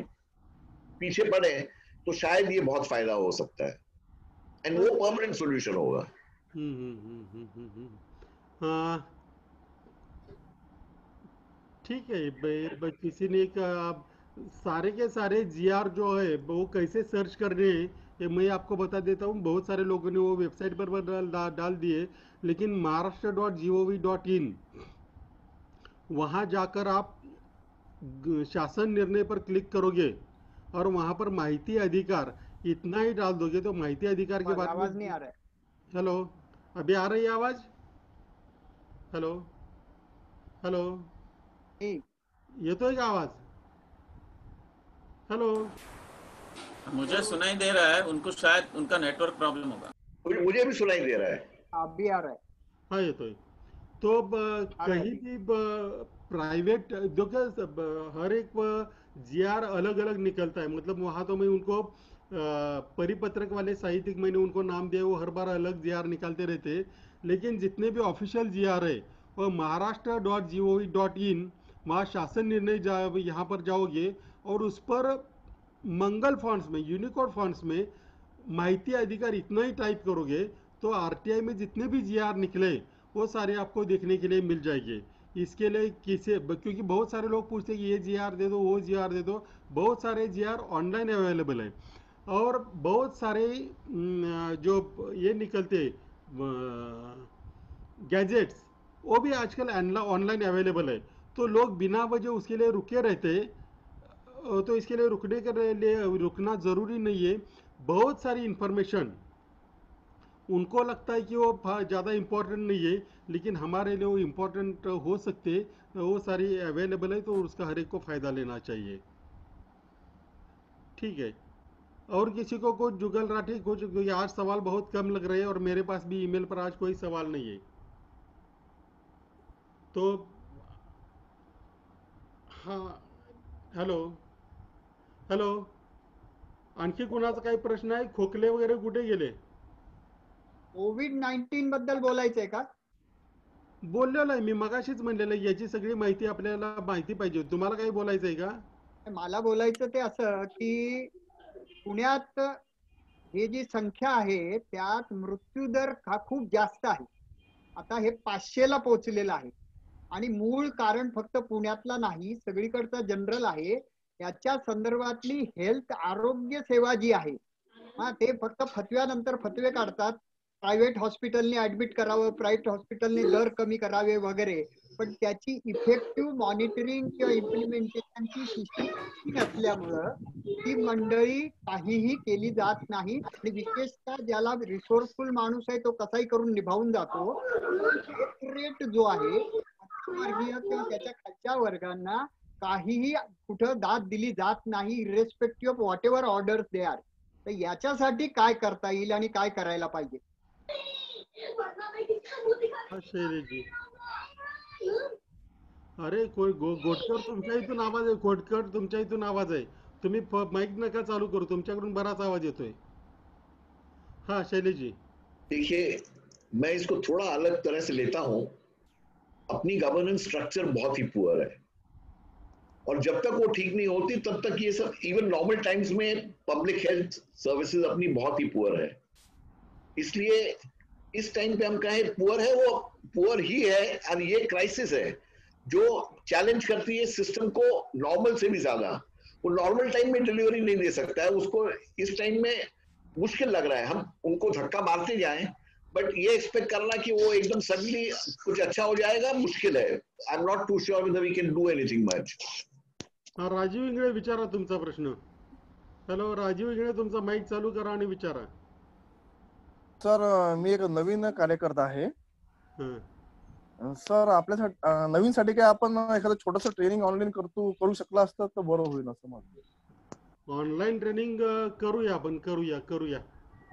पीछे पड़े तो शायद ये बहुत फायदा हो सकता है, एंड वो परमानेंट सॉल्यूशन होगा। हाँ ठीक है, किसी ने सारे के सारे जीआर जो है वो कैसे सर्च कर रहे हैं ये मैं आपको बता देता हूँ। बहुत सारे लोगों ने वो वेबसाइट पर डाल दिए, लेकिन महाराष्ट्र.gov.in वहाँ जाकर आप शासन निर्णय पर क्लिक करोगे और वहाँ पर माहिती अधिकार इतना ही डाल दोगे तो माहिती अधिकार के बारे में आवाज नहीं आ रहा है। हेलो, अभी आ रही है आवाज? हेलो हेलो, ये तो एक आवाज। हेलो, मुझे सुनाई दे रहा है, उनको शायद उनका नेटवर्क प्रॉब्लम होगा। मुझे भी सुनाई दे रहा है। आप भी आ रहा है। हाँ ये तो कहीं भी प्राइवेट देखो, हर एक जीआर अलग अलग निकलता है। मतलब वहाँ तो मैं उनको परिपत्रक वाले साहित्यिक मैंने उनको नाम दिया, वो हर बार अलग जीआर निकालते रहते हैं। लेकिन जितने भी ऑफिशियल जीआर है वो महाराष्ट्र.gov.in, वहाँ शासन निर्णय यहाँ पर जाओगे और उस पर मंगल फॉन्ट्स में, यूनिकोड फॉन्ट्स में माहिती अधिकार इतना ही टाइप करोगे तो आरटीआई में जितने भी जीआर निकले वो सारे आपको देखने के लिए मिल जाएंगे। इसके लिए क्योंकि बहुत सारे लोग पूछते हैं कि ये जीआर दे दो, वो जीआर दे दो। बहुत सारे जीआर ऑनलाइन अवेलेबल है और बहुत सारे जो ये निकलते गैजेट्स वो भी आजकल ऑनलाइन अवेलेबल है। तो लोग बिना वजह उसके लिए रुके रहते, तो इसके लिए रुकना ज़रूरी नहीं है। बहुत सारी इंफॉर्मेशन उनको लगता है कि वो ज़्यादा इम्पोर्टेंट नहीं है, लेकिन हमारे लिए वो इम्पोर्टेंट हो सकते, वो सारी अवेलेबल है, तो उसका हर एक को फ़ायदा लेना चाहिए। ठीक है, और किसी को कुछ जुगल राठी कुछ, आज सवाल बहुत कम लग रहे हैं और मेरे पास भी ईमेल पर आज कोई सवाल नहीं है। तो हाँ, हॅलो हॅलो, आणखी कोणाचा काही प्रश्न आहे? खोकले वगैरे कुठे गेले? कोविड-19 बद्दल बोलायचंय का? बोललेलो आहे मी, मगाशीच म्हणलेलं याची सगळी माहिती आपल्याला माहिती पाहिजे. तुम्हाला काही बोलायचं आहे का? मला बोलायचं ते असं की पुण्यात हे जी संख्या आहे त्यात मृत्यूदर हा खूप जास्त आहे. आता हे 500ला पोहोचलेलं आहे आणि मूळ कारण फक्त पुण्यातला नाही, सगळीकडचा जनरल आहे. याच्या संदर्भातली हेल्थ आरोग्य सेवा जी आहे ते फक्त फतव्यानंतर फतवे काढतात. प्रायव्हेट हॉस्पिटलने ऍडमिट करावं, प्रायव्हेट हॉस्पिटलने दर कमी करावे वगैरे, पण त्याची इफेक्टिव्ह मॉनिटरिंग किंवा इम्प्लिमेंटेशनची सिस्टीम नसल्यामुळं ती मंडळी काहीही केली जात नाही. आणि विशेषतः ज्याला रिसोर्सफुल माणूस आहे तो कसाही करून निभावून जातो. रेट जो आहे वर्गीय किंवा त्याच्या खालच्या वर्गांना काहीही कुठं दाद दिली जात नाही, irrespective of whatever orders they are. तर याच्यासाठी काय करता येईल आणि काय करायला पाहिजे? शैलेशजी, अरे घोटकर तुमच्या इथून आवाज आहे. घोटकर तुमच्या इथून आवाज आहे. तुम्ही माइक नका चालू करू, तुमच्याकडून बराच आवाज येतोय. हाँ शैलेश जी. देखिए, मैं इसको थोड़ा अलग तरह से लेता हूं. अपनी गवर्नेंस स्ट्रक्चर बहुत ही पुअर है और जब तक वो ठीक नहीं होती तब तक ये सब, इवन नॉर्मल टाइम्स में पब्लिक हेल्थ सर्विसेज अपनी बहुत ही पुअर है. इसलिए इस टाइम पे हम कहें पुअर है, वो पुअर ही है. और ये क्राइसिस है जो चैलेंज करती है सिस्टम को नॉर्मल से भी ज्यादा. वो नॉर्मल टाइम में डिलीवरी नहीं दे सकता है, उसको इस टाइम में मुश्किल लग रहा है. हम उनको धक्का मारते जाएं, बट ये एक्सपेक्ट करना कि वो एकदम सडनली कुछ अच्छा हो जाएगा मुश्किल है. I am not too sure whether we can do anything much. हाँ राजीव इंगळे विचारा तुमचा प्रश्न. हॅलो राजीव इंगळे, तुमचा माईक चालू करा आणि विचारा. सर मी एक नवीन कार्यकर्ता आहे. सर आपल्यासाठी नवीनसाठी काय आपण एखादं छोटंसं ट्रेनिंग ऑनलाईन करू शकला असतं तर बरं होईल असं मला. ऑनलाईन ट्रेनिंग करूया आपण, करूया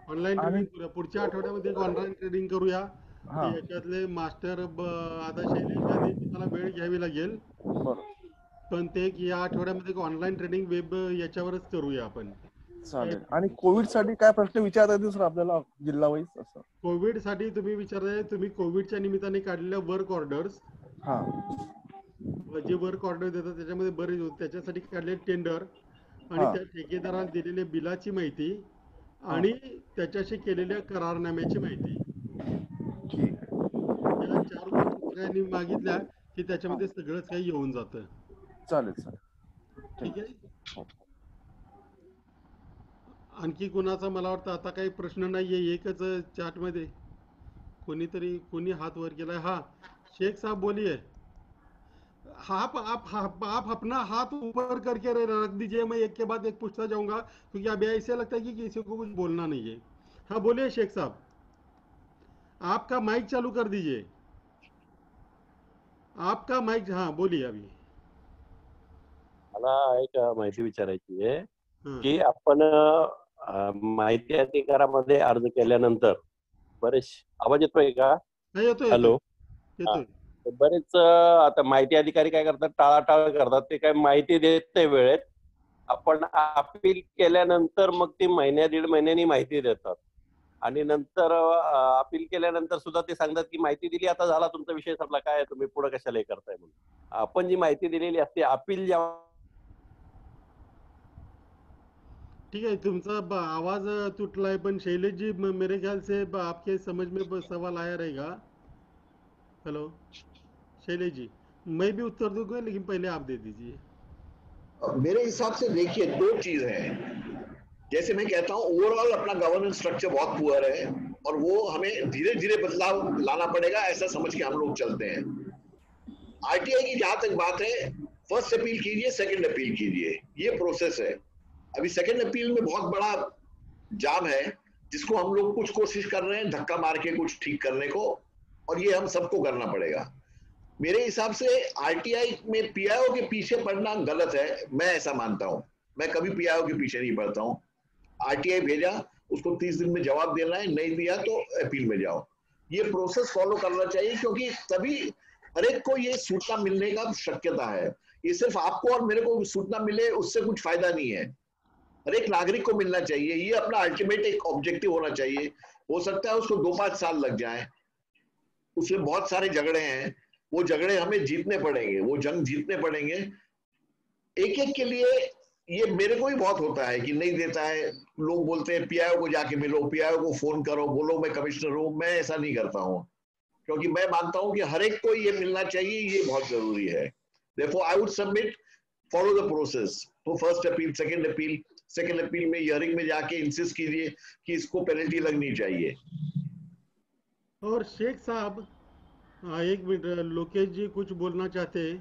ऑनलाईन ट्रेनिंग करूया. पुढच्या आठवड्यामध्ये ऑनलाईन ट्रेनिंग करूया. याच्यातले मास्टर आता शैलेश गांधी तुम्हाला वेळ घ्यावी लागेल, पण ते या आठवड्यामध्ये ऑनलाईन ट्रेनिंग वेब याच्यावरच करूया आपण. चालेल. आणि कोविड साठी काय प्रश्न विचारता येतील सर आपल्याला जिल्हा वाईज? असं कोविड साठी तुम्ही विचारताय, तुम्ही कोविडच्या निमित्ताने काढलेल्या वर्क ऑर्डर्स, जे वर्क ऑर्डर देतात त्याच्यामध्ये बरेच होते, त्याच्यासाठी काढले टेंडर आणि त्या ठेकेदाराला दिलेल्या बिलाची माहिती आणि त्याच्याशी केलेल्या करारनाम्याची माहिती. या 4 गोष्टी सगळ्यांनी मागितल्या की त्याच्यामध्ये सगळंच काही येऊन जातं. चालेल सर, ठीक आहे. आणखी कुणाचा मला वाटतं आता काही प्रश्न नाहीये. एकच चॅट मध्ये कोणी हात वर केलाय. हा शेख साहब बोलिए. आप अपना हाथ ऊपर करके रख दीजिए, मैं एक के बाद एक पूछता जाऊंगा क्योंकि अभी ऐसे लगता है कि किसी को कुछ बोलना नहीं है. हाँ बोलिए शेख साहब, आपका माइक चालू कर दीजिए. आपका माइक, हाँ बोलिए. अभी मला एक माहिती विचारायची आहे की आपण माहिती अधिकारामध्ये अर्ज केल्यानंतर बरेच, आवाज येतोय का? हॅलो. बरेच आता माहिती अधिकारी काय करतात, टाळाटाळ करतात. ते काय माहिती देत नाही वेळेत. आपण अपील केल्यानंतर मग ती महिन्या 1.5 महिन्यांनी माहिती देतात आणि नंतर अपील केल्यानंतर सुद्धा ते सांगतात की माहिती दिली, आता झाला तुमचा विषय संपला, काय तुम्ही पुढे कशाला हे करताय म्हणून. आपण जी माहिती दिलेली असते अपील जेव्हा. ठीक है, तुमचा आवाज टूटला है, पण शैलेश जी मेरे ख्याल से आपके समझ में सवाल आया रहेगा. हेलो शैलेश जी, मैं भी उत्तर दूंगा लेकिन पहले आप दे दीजिए. मेरे हिसाब से देखिए 2 चीज हैं. जैसे मैं कहता हूँ ओवरऑल अपना गवर्नेंस स्ट्रक्चर बहुत पुअर है और वो हमें धीरे धीरे बदलाव लाना पड़ेगा, ऐसा समझ के हम लोग चलते हैं. आरटीआई की जहां तक बात है, फर्स्ट अपील कीजिए, सेकंड अपील कीजिए, ये प्रोसेस है. अभी सेकंड अपील में बहुत बड़ा जाम है जिसको हम लोग कुछ कोशिश कर रहे हैं धक्का मार के कुछ ठीक करने को, और ये हम सबको करना पड़ेगा. मेरे हिसाब से आरटीआई में पीआईओ के पीछे पड़ना गलत है, मैं ऐसा मानता हूं. मैं कभी पीआईओ के पीछे नहीं पड़ता हूं. आरटीआई भेजा, उसको 30 दिन में जवाब देना है, नहीं दिया तो अपील में जाओ. ये प्रोसेस फॉलो करना चाहिए क्योंकि तभी हर एक को ये सूचना मिलने का शक्यता है. ये सिर्फ आपको और मेरे को सूचना मिले उससे कुछ फायदा नहीं है, हर एक नागरिक को मिलना चाहिए. ये अपना अल्टीमेट एक ऑब्जेक्टिव होना चाहिए. हो सकता है उसको 2-5 साल लग जाए, उसमें बहुत सारे झगड़े हैं, वो झगड़े हमें जीतने पड़ेंगे, वो जंग जीतने पड़ेंगे, एक एक के लिए ये मेरे को ही बहुत होता है कि नहीं देता है। लोग बोलते हैं पीआईओ को जाके मिलो, पीआईओ को फोन करो, बोलो मैं कमिश्नर हूं। मैं ऐसा नहीं करता हूं, क्योंकि मैं मानता हूं कि हर एक को ये मिलना चाहिए, ये बहुत जरूरी है। Therefore, I would submit, follow the process. तो फर्स्ट अपील, सेकंड अपील में हियरिंग में जाके इंसिस्ट कीजिए कि इसको पेनल्टी लगनी चाहिए। और शेख साहब, एक मिनट, लोकेश जी कुछ बोलना चाहते हैं।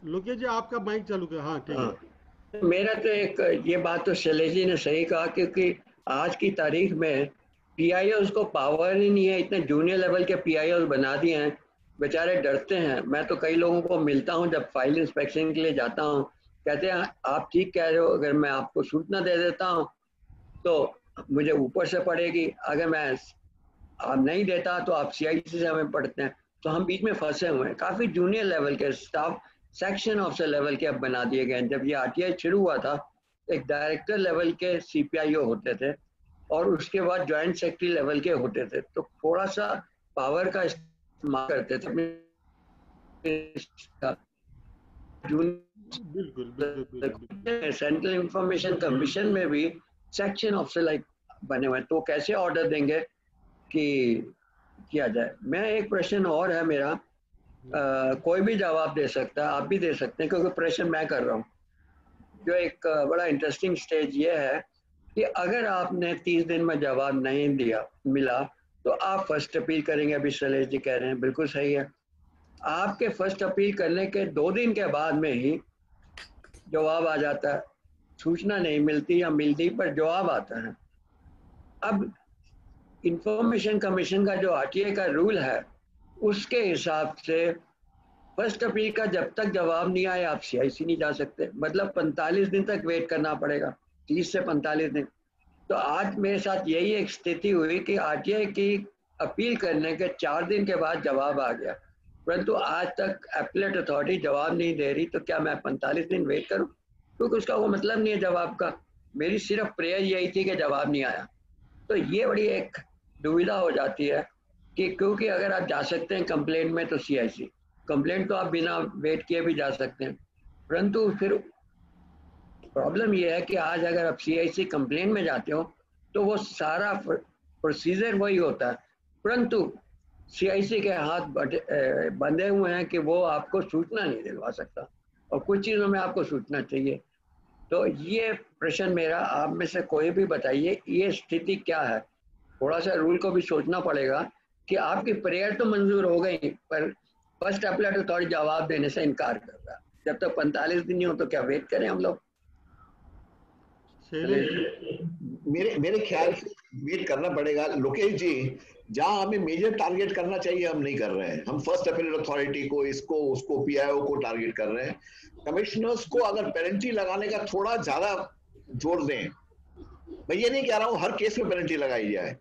लोकेश जी आपका माइक चालू कर। हाँ ठीक है। मेरा तो एक ये बात तो शैलेश जी ने सही कहा, क्योंकि आज की तारीख में पीआईओज को पावर ही नहीं है। इतने जूनियर लेवल के पीआईओज बना दिए हैं, बेचारे डरते हैं। मैं तो कई लोगों को मिलता हूं, जब फाइल इंस्पेक्शन के लिए जाता हूं, कहते हैं आप ठीक कह रहे हो, अगर मैं आपको सूचना दे देता हूं तो मुझे ऊपर से पड़ेगी, अगर मैं आप नहीं देता तो आप सीआईसी से हमें पढ़ते हैं। तो हम बीच में फंसे हुए हैं। काफी जूनियर लेवल के स्टाफ सेक्शन ऑफिसर लेवल के अब बना दिए गए। जब ये आरटीआई शुरू हुआ था, एक डायरेक्टर लेवल के सीपीआईओ होते थे और उसके बाद ज्वाइंट सेक्रेटरी लेवल के होते थे। तो थोड़ा सा पावर का इस्तेमाल करते थे। सेंट्रल इंफॉर्मेशन कमीशन में भी सेक्शन ऑफिसर लाइक बने हुए, तो कैसे ऑर्डर देंगे कि किया जाए। मैं एक प्रश्न और है मेरा, कोई भी जवाब दे सकता है, आप भी दे सकते हैं, क्योंकि प्रश्न मैं कर रहा हूँ। जो एक बड़ा इंटरेस्टिंग स्टेज ये है कि अगर आपने 30 दिन में जवाब नहीं दिया मिला तो आप फर्स्ट अपील करेंगे। अभी शैलेश जी कह रहे हैं, बिल्कुल सही है। आपके फर्स्ट अपील करने के 2 दिन के बाद में ही जवाब आ जाता है। सूचना नहीं मिलती या मिलती पर जवाब आता है। अब इंफॉर्मेशन कमीशन का जो आरटीआई का रूल है, उसके हिसाब से फर्स्ट अपील का जब तक जवाब नहीं आए आप सीआईसी नहीं जा सकते। मतलब 45 दिन तक वेट करना पड़ेगा, 30 से 45 दिन। तो आज मेरे साथ यही एक स्थिति हुई कि आरटीआई की अपील करने के 4 दिन के बाद जवाब आ गया, परंतु आज तक एपलेट अथॉरिटी जवाब नहीं दे रही। तो क्या मैं 45 दिन वेट करूं? क्योंकि उसका वो मतलब नहीं है जवाब का। मेरी सिर्फ प्रेयर यही थी कि जवाब नहीं आया। तो ये बड़ी एक दुविधा हो जाती है कि क्योंकि अगर आप जा सकते हैं कंप्लेंट में तो सीआईसी, कंप्लेंट तो आप बिना वेट किए भी जा सकते हैं। परंतु फिर प्रॉब्लम यह है कि आज अगर आप सीआईसी कंप्लेंट में जाते हो तो वो सारा प्रोसीजर वही होता है, परंतु सीआईसी के हाथ बंधे हुए हैं कि वो आपको सूचना नहीं दिलवा सकता, और कुछ चीज़ों में आपको सूचना चाहिए। तो ये प्रश्न मेरा, आप में से कोई भी बताइए ये स्थिति क्या है। थोड़ा सा रूल को भी सोचना पड़ेगा कि आपकी प्रेयर तो मंजूर हो गई, पर फर्स्ट अपील अथॉरिटी जवाब देने से इनकार कर रहा है। जब तक 45 दिन नहीं हो तो क्या वेट करें हम लोग? मेरे ख्याल से वेट करना पड़ेगा। लोकेश जी, जहां हमें मेजर टारगेट करना चाहिए हम नहीं कर रहे हैं। हम फर्स्ट अपील अथॉरिटी को, इसको उसको, पीआईओ को टारगेट कर रहे हैं। कमिश्नर्स को अगर पेनल्टी लगाने का थोड़ा ज्यादा जोर दें। मैं ये नहीं कह रहा हूं हर केस में पेनल्टी लगाई जाए।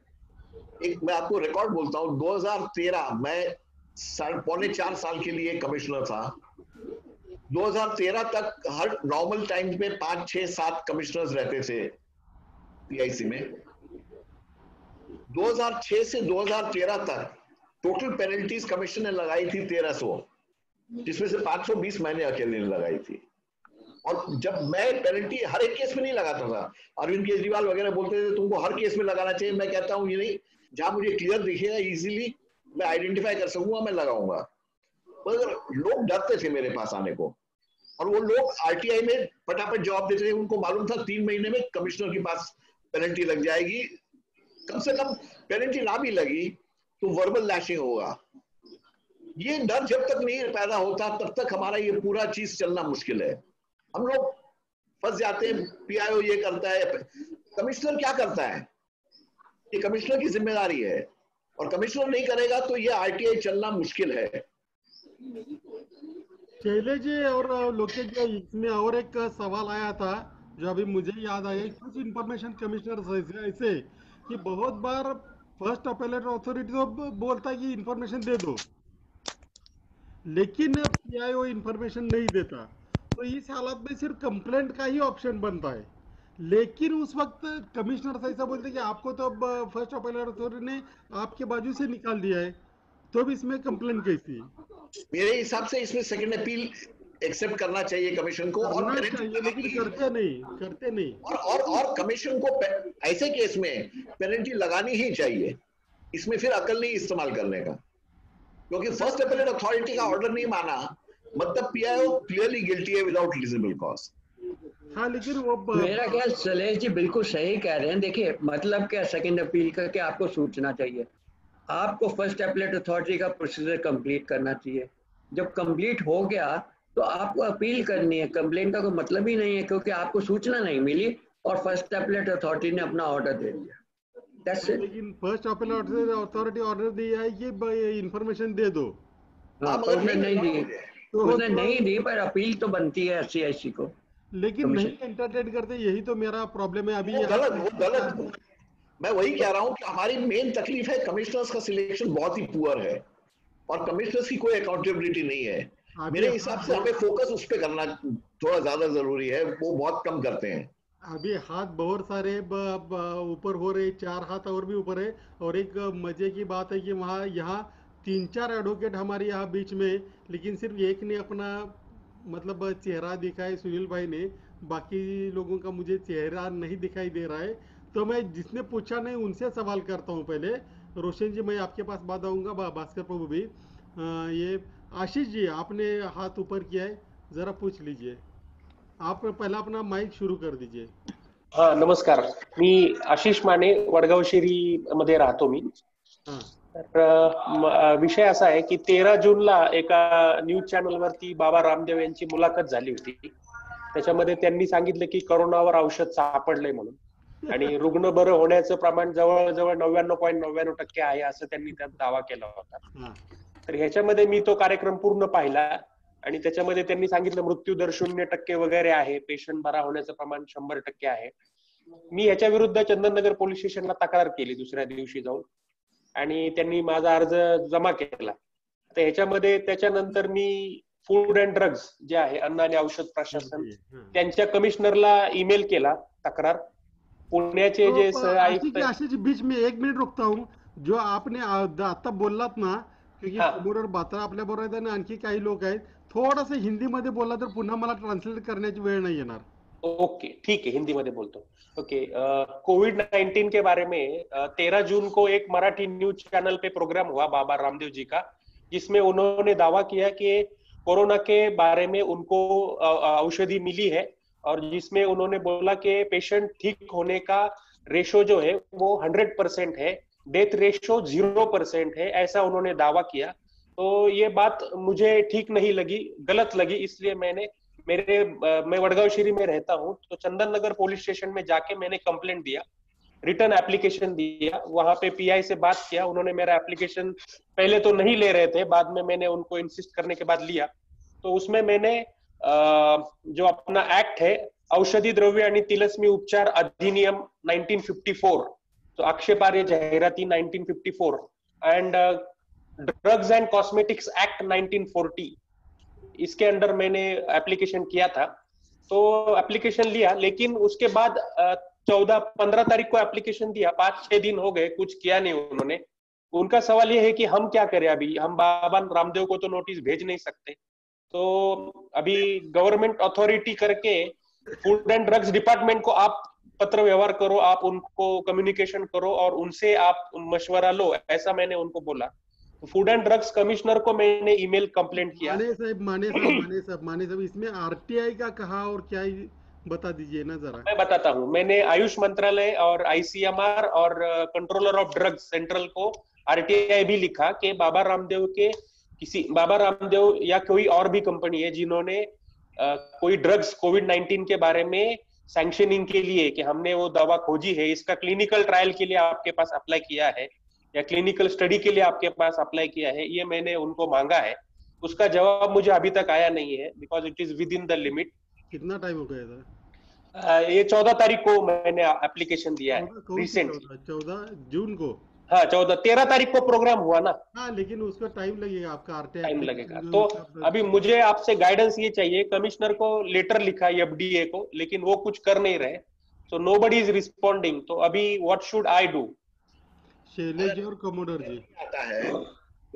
एक मैं आपको रिकॉर्ड बोलता हूं, 2013 मैं 4.25 साल के लिए कमिश्नर था। 2013 तक हर नॉर्मल टाइम्स में 5, 6, 7 कमिश्नर्स रहते थे पीआईसी में। 2006 से 2013 तक टोटल पेनल्टीज कमीशन ने लगाई थी 1300, जिसमें से 520 मैंने अकेले ने लगाई थी। और जब मैं पेनल्टी हर एक केस में नहीं लगाता था, अरविंद केजरीवाल वगैरह बोलते थे तुमको हर केस में लगाना चाहिए। मैं कहता हूं ये नहीं, जहां मुझे क्लियर दिखेगा, इजीली मैं आइडेंटिफाई कर सकूंगा, मैं लगाऊंगा। मगर लोग डरते थे मेरे पास आने को, और वो लोग आरटीआई में फटाफट जवाब देते थे। उनको मालूम था 3 महीने में कमिश्नर के पास पेनल्टी लग जाएगी। कम से कम पेनल्टी ना भी लगी तो वर्बल लैशिंग होगा। ये डर जब तक नहीं पैदा होता तब तक हमारा ये पूरा चीज चलना मुश्किल है। हम लोग फंस जाते हैं, पीआईओ ये करता है। कमिश्नर क्या करता है? ये कमिश्नर की जिम्मेदारी है, और कमिश्नर नहीं करेगा तो ये आरटीआई चलना मुश्किल है। शैलेश जी और लोकेश जी, इसमें और एक सवाल आया था जो अभी मुझे याद आया। कुछ इंफॉर्मेशन कमिश्नर ऐसे कि बहुत बार फर्स्ट अपीलेट अथॉरिटी तो बोलता है कि इंफॉर्मेशन दे दो, लेकिन पीआईओ इंफॉर्मेशन नहीं देता। तो इस हालत में सिर्फ कंप्लेंट का ही ऑप्शन बनता है। लेकिन उस वक्त कमिश्नर ऐसा बोलते कि आपको तो अब फर्स्ट अपीलेट अथॉरिटी ने आपके बाजू से निकाल दिया है, तो अब इसमें कंप्लेंट कैसी? मेरे हिसाब से इसमें सेकंड अपील एक्सेप्ट करना चाहिए कमीशन को, और लेकिन करते नहीं और कमीशन को ऐसे केस में पेनल्टी लगानी ही चाहिए। इसमें फिर अकल नहीं इस्तेमाल करने का, क्योंकि फर्स्ट अपीलेट अथॉरिटी का ऑर्डर नहीं माना मतलब पीआईओ क्लियरली गिल्टी है विदाउट रीजनेबल कॉज। हाँ, लेकिन वो मेरा ख्याल शैलेश जी बिल्कुल सही कह रहे हैं। देखिए मतलब क्या, सेकंड अपील करके आपको सूचना चाहिए, आपको फर्स्ट अपीलेट अथॉरिटी का प्रोसीजर कंप्लीट करना चाहिए। जब कंप्लीट हो गया तो आपको अपील करनी है। कंप्लेंट का कोई मतलब ही नहीं है, क्योंकि आपको सूचना नहीं मिली और फर्स्ट अपीलेट अथॉरिटी ने अपना ऑर्डर दे दिया। लेकिन फर्स्ट अपीलेट अथॉरिटी ऑर्डर दिया है कि इंफॉर्मेशन दे दो। हाँ, पर उसने नहीं दी, उसने नहीं दी, पर अपील तो बनती है SC को। लेकिन नहीं एंटरटेन करते, यही तो मेरा प्रॉब्लम है अभी। वो गलत। मैं वही कह रहा हूँ कि हमारी मेन तकलीफ है कमिश्नर्स का सिलेक्शन बहुत ही पुअर है और कमिश्नर्स की कोई अकाउंटेबिलिटी नहीं है। मेरे हिसाब से हमें फोकस उस पर करना थोड़ा ज्यादा जरूरी है, वो बहुत कम करते हैं। अभी हाथ बहुत सारे ऊपर हो रहे, 4 हाथ और भी ऊपर है। और एक मजे की बात है कि वहाँ यहाँ 3-4 एडवोकेट हमारे यहाँ बीच में, लेकिन सिर्फ एक ने अपना मतलब चेहरा दिखाया, सुनील भाई ने। बाकी लोगों का मुझे चेहरा नहीं दिखाई दे रहा है। तो मैं जिसने पूछा नहीं उनसे सवाल करता हूँ पहले। रोशन जी, मैं आपके पास बाद आऊँगा, भास्कर प्रभु भी। ये आशीष जी, आपने हाथ ऊपर किया है, जरा पूछ लीजिए। आप पहला अपना माइक शुरू कर दीजिए। हाँ, नमस्कार, मी आशिष माने, वडगाव शेरी मध्ये राहतो मी। तर विषय असा आहे की 13 जूनला एका न्यूज चॅनलवरती बाबा रामदेव यांची मुलाखत झाली होती। त्याच्यामध्ये त्यांनी सांगितलं की कोरोनावर औषध सापडलंय म्हणून आणि रुग्ण बरं होण्याचं प्रमाण जवळजवळ 99.99% आहे असं त्यांनी त्यात दावा केला होता। तर ह्याच्यामध्ये मी तो कार्यक्रम पूर्ण पाहिला आणि त्याच्यामध्ये त्यांनी सांगितलं मृत्यूदर 0% वगैरे आहे, पेशंट बरा होण्याचं प्रमाण 100% आहे। मी ह्याच्या विरुद्ध चंदननगर पोलीस स्टेशनला तक्रार केली दुसऱ्या दिवशी जाऊन आणि त्यांनी माझा अर्ज जमा केला। तर ह्याच्यामध्ये त्याच्यानंतर मी फूड अँड ड्रग्स जे आहे, अन्न आणि औषध प्रशासन, त्यांच्या कमिशनरला ईमेल केला तक्रार। पुण्याचे जे सह आयुक्त, आशीष जी, बीच में 1 मिनिट रोकता हूँ। जो आपने आता बोललात ना, क्योंकि समोर बात्रा आपल्या बरोबर आहेत आणि आणखी काही लोक आहेत, थोडस हिंदी मध्ये बोलला तर पुन्हा मला ट्रान्सलेट करण्याची वेळ नहीं येणार। ओके, ठीक है, हिंदी में बोलता हूँ। ओके, कोविड-19 के बारे में 13 जून को एक मराठी न्यूज चैनल पे प्रोग्राम हुआ बाबा रामदेव जी का, जिसमें उन्होंने दावा किया कि कोरोना के बारे में उनको औषधि मिली है और जिसमें उन्होंने बोला कि पेशेंट ठीक होने का रेशो जो है वो 100% है, डेथ रेशो 0% है, ऐसा उन्होंने दावा किया। तो ये बात मुझे ठीक नहीं लगी, गलत लगी, इसलिए मैं वडगांव शेरी में रहता हूँ, तो चंदन नगर पुलिस स्टेशन में जाके मैंने कंप्लेंट दिया, रिटर्न एप्लीकेशन दिया। वहां पे PI से बात किया, उन्होंने मेरा एप्लीकेशन पहले तो नहीं ले रहे थे, बाद में मैंने उनको इंसिस्ट करने के बाद लिया। तो उसमें मैंने जो अपना एक्ट है, औषधी द्रव्य आणि तिलस्मी उपचार अधिनियम 1954, तो आक्षेपार्ह जाहिराती 1954 and drugs and cosmetics act 1940, इसके अंडर मैंने एप्लीकेशन किया था। तो एप्लीकेशन लिया, लेकिन उसके बाद 14-15 तारीख को एप्लीकेशन दिया, 5-6 दिन हो गए, कुछ किया नहीं उन्होंने। उनका सवाल ये है कि हम क्या करें, अभी हम बाबा रामदेव को तो नोटिस भेज नहीं सकते। तो अभी गवर्नमेंट अथॉरिटी करके फूड एंड ड्रग्स डिपार्टमेंट को आप पत्र व्यवहार करो, आप उनको कम्युनिकेशन करो और उनसे आप मशवरा लो, ऐसा मैंने उनको बोला। फूड एंड ड्रग्स कमिश्नर को मैंने ईमेल कंप्लेंट किया। माने साहब, इसमें RTI का कहा और क्या बता दीजिए ना जरा। मैं बताता हूँ, मैंने आयुष मंत्रालय और ICMR और कंट्रोलर ऑफ ड्रग्स सेंट्रल को RTI भी लिखा कि बाबा रामदेव या कोई और भी कंपनी है जिन्होंने कोई ड्रग्स कोविड-19 के बारे में सैंक्शनिंग के लिए कि हमने वो दवा खोजी है, इसका क्लिनिकल ट्रायल के लिए आपके पास अप्लाई किया है या क्लिनिकल स्टडी के लिए आपके पास अप्लाई किया है, ये मैंने उनको मांगा है। उसका जवाब मुझे अभी तक आया नहीं है, because it is with in the limit. कितना टाइम हो गया था? ये 14 तारीख को मैंने एप्लीकेशन दिया है, रिसेंटली 14 जून को। हाँ, 13 तारीख को प्रोग्राम हुआ ना। हाँ, लेकिन उसका टाइम लगेगा, आपका RTI टाइम लगेगा। तो अभी मुझे आपसे गाइडेंस ये चाहिए, कमिश्नर को लेटर लिखा FDA को, लेकिन वो कुछ कर नहीं रहे, so nobody is responding। तो अभी what should I do? Shailesh और कमोडर जी आता है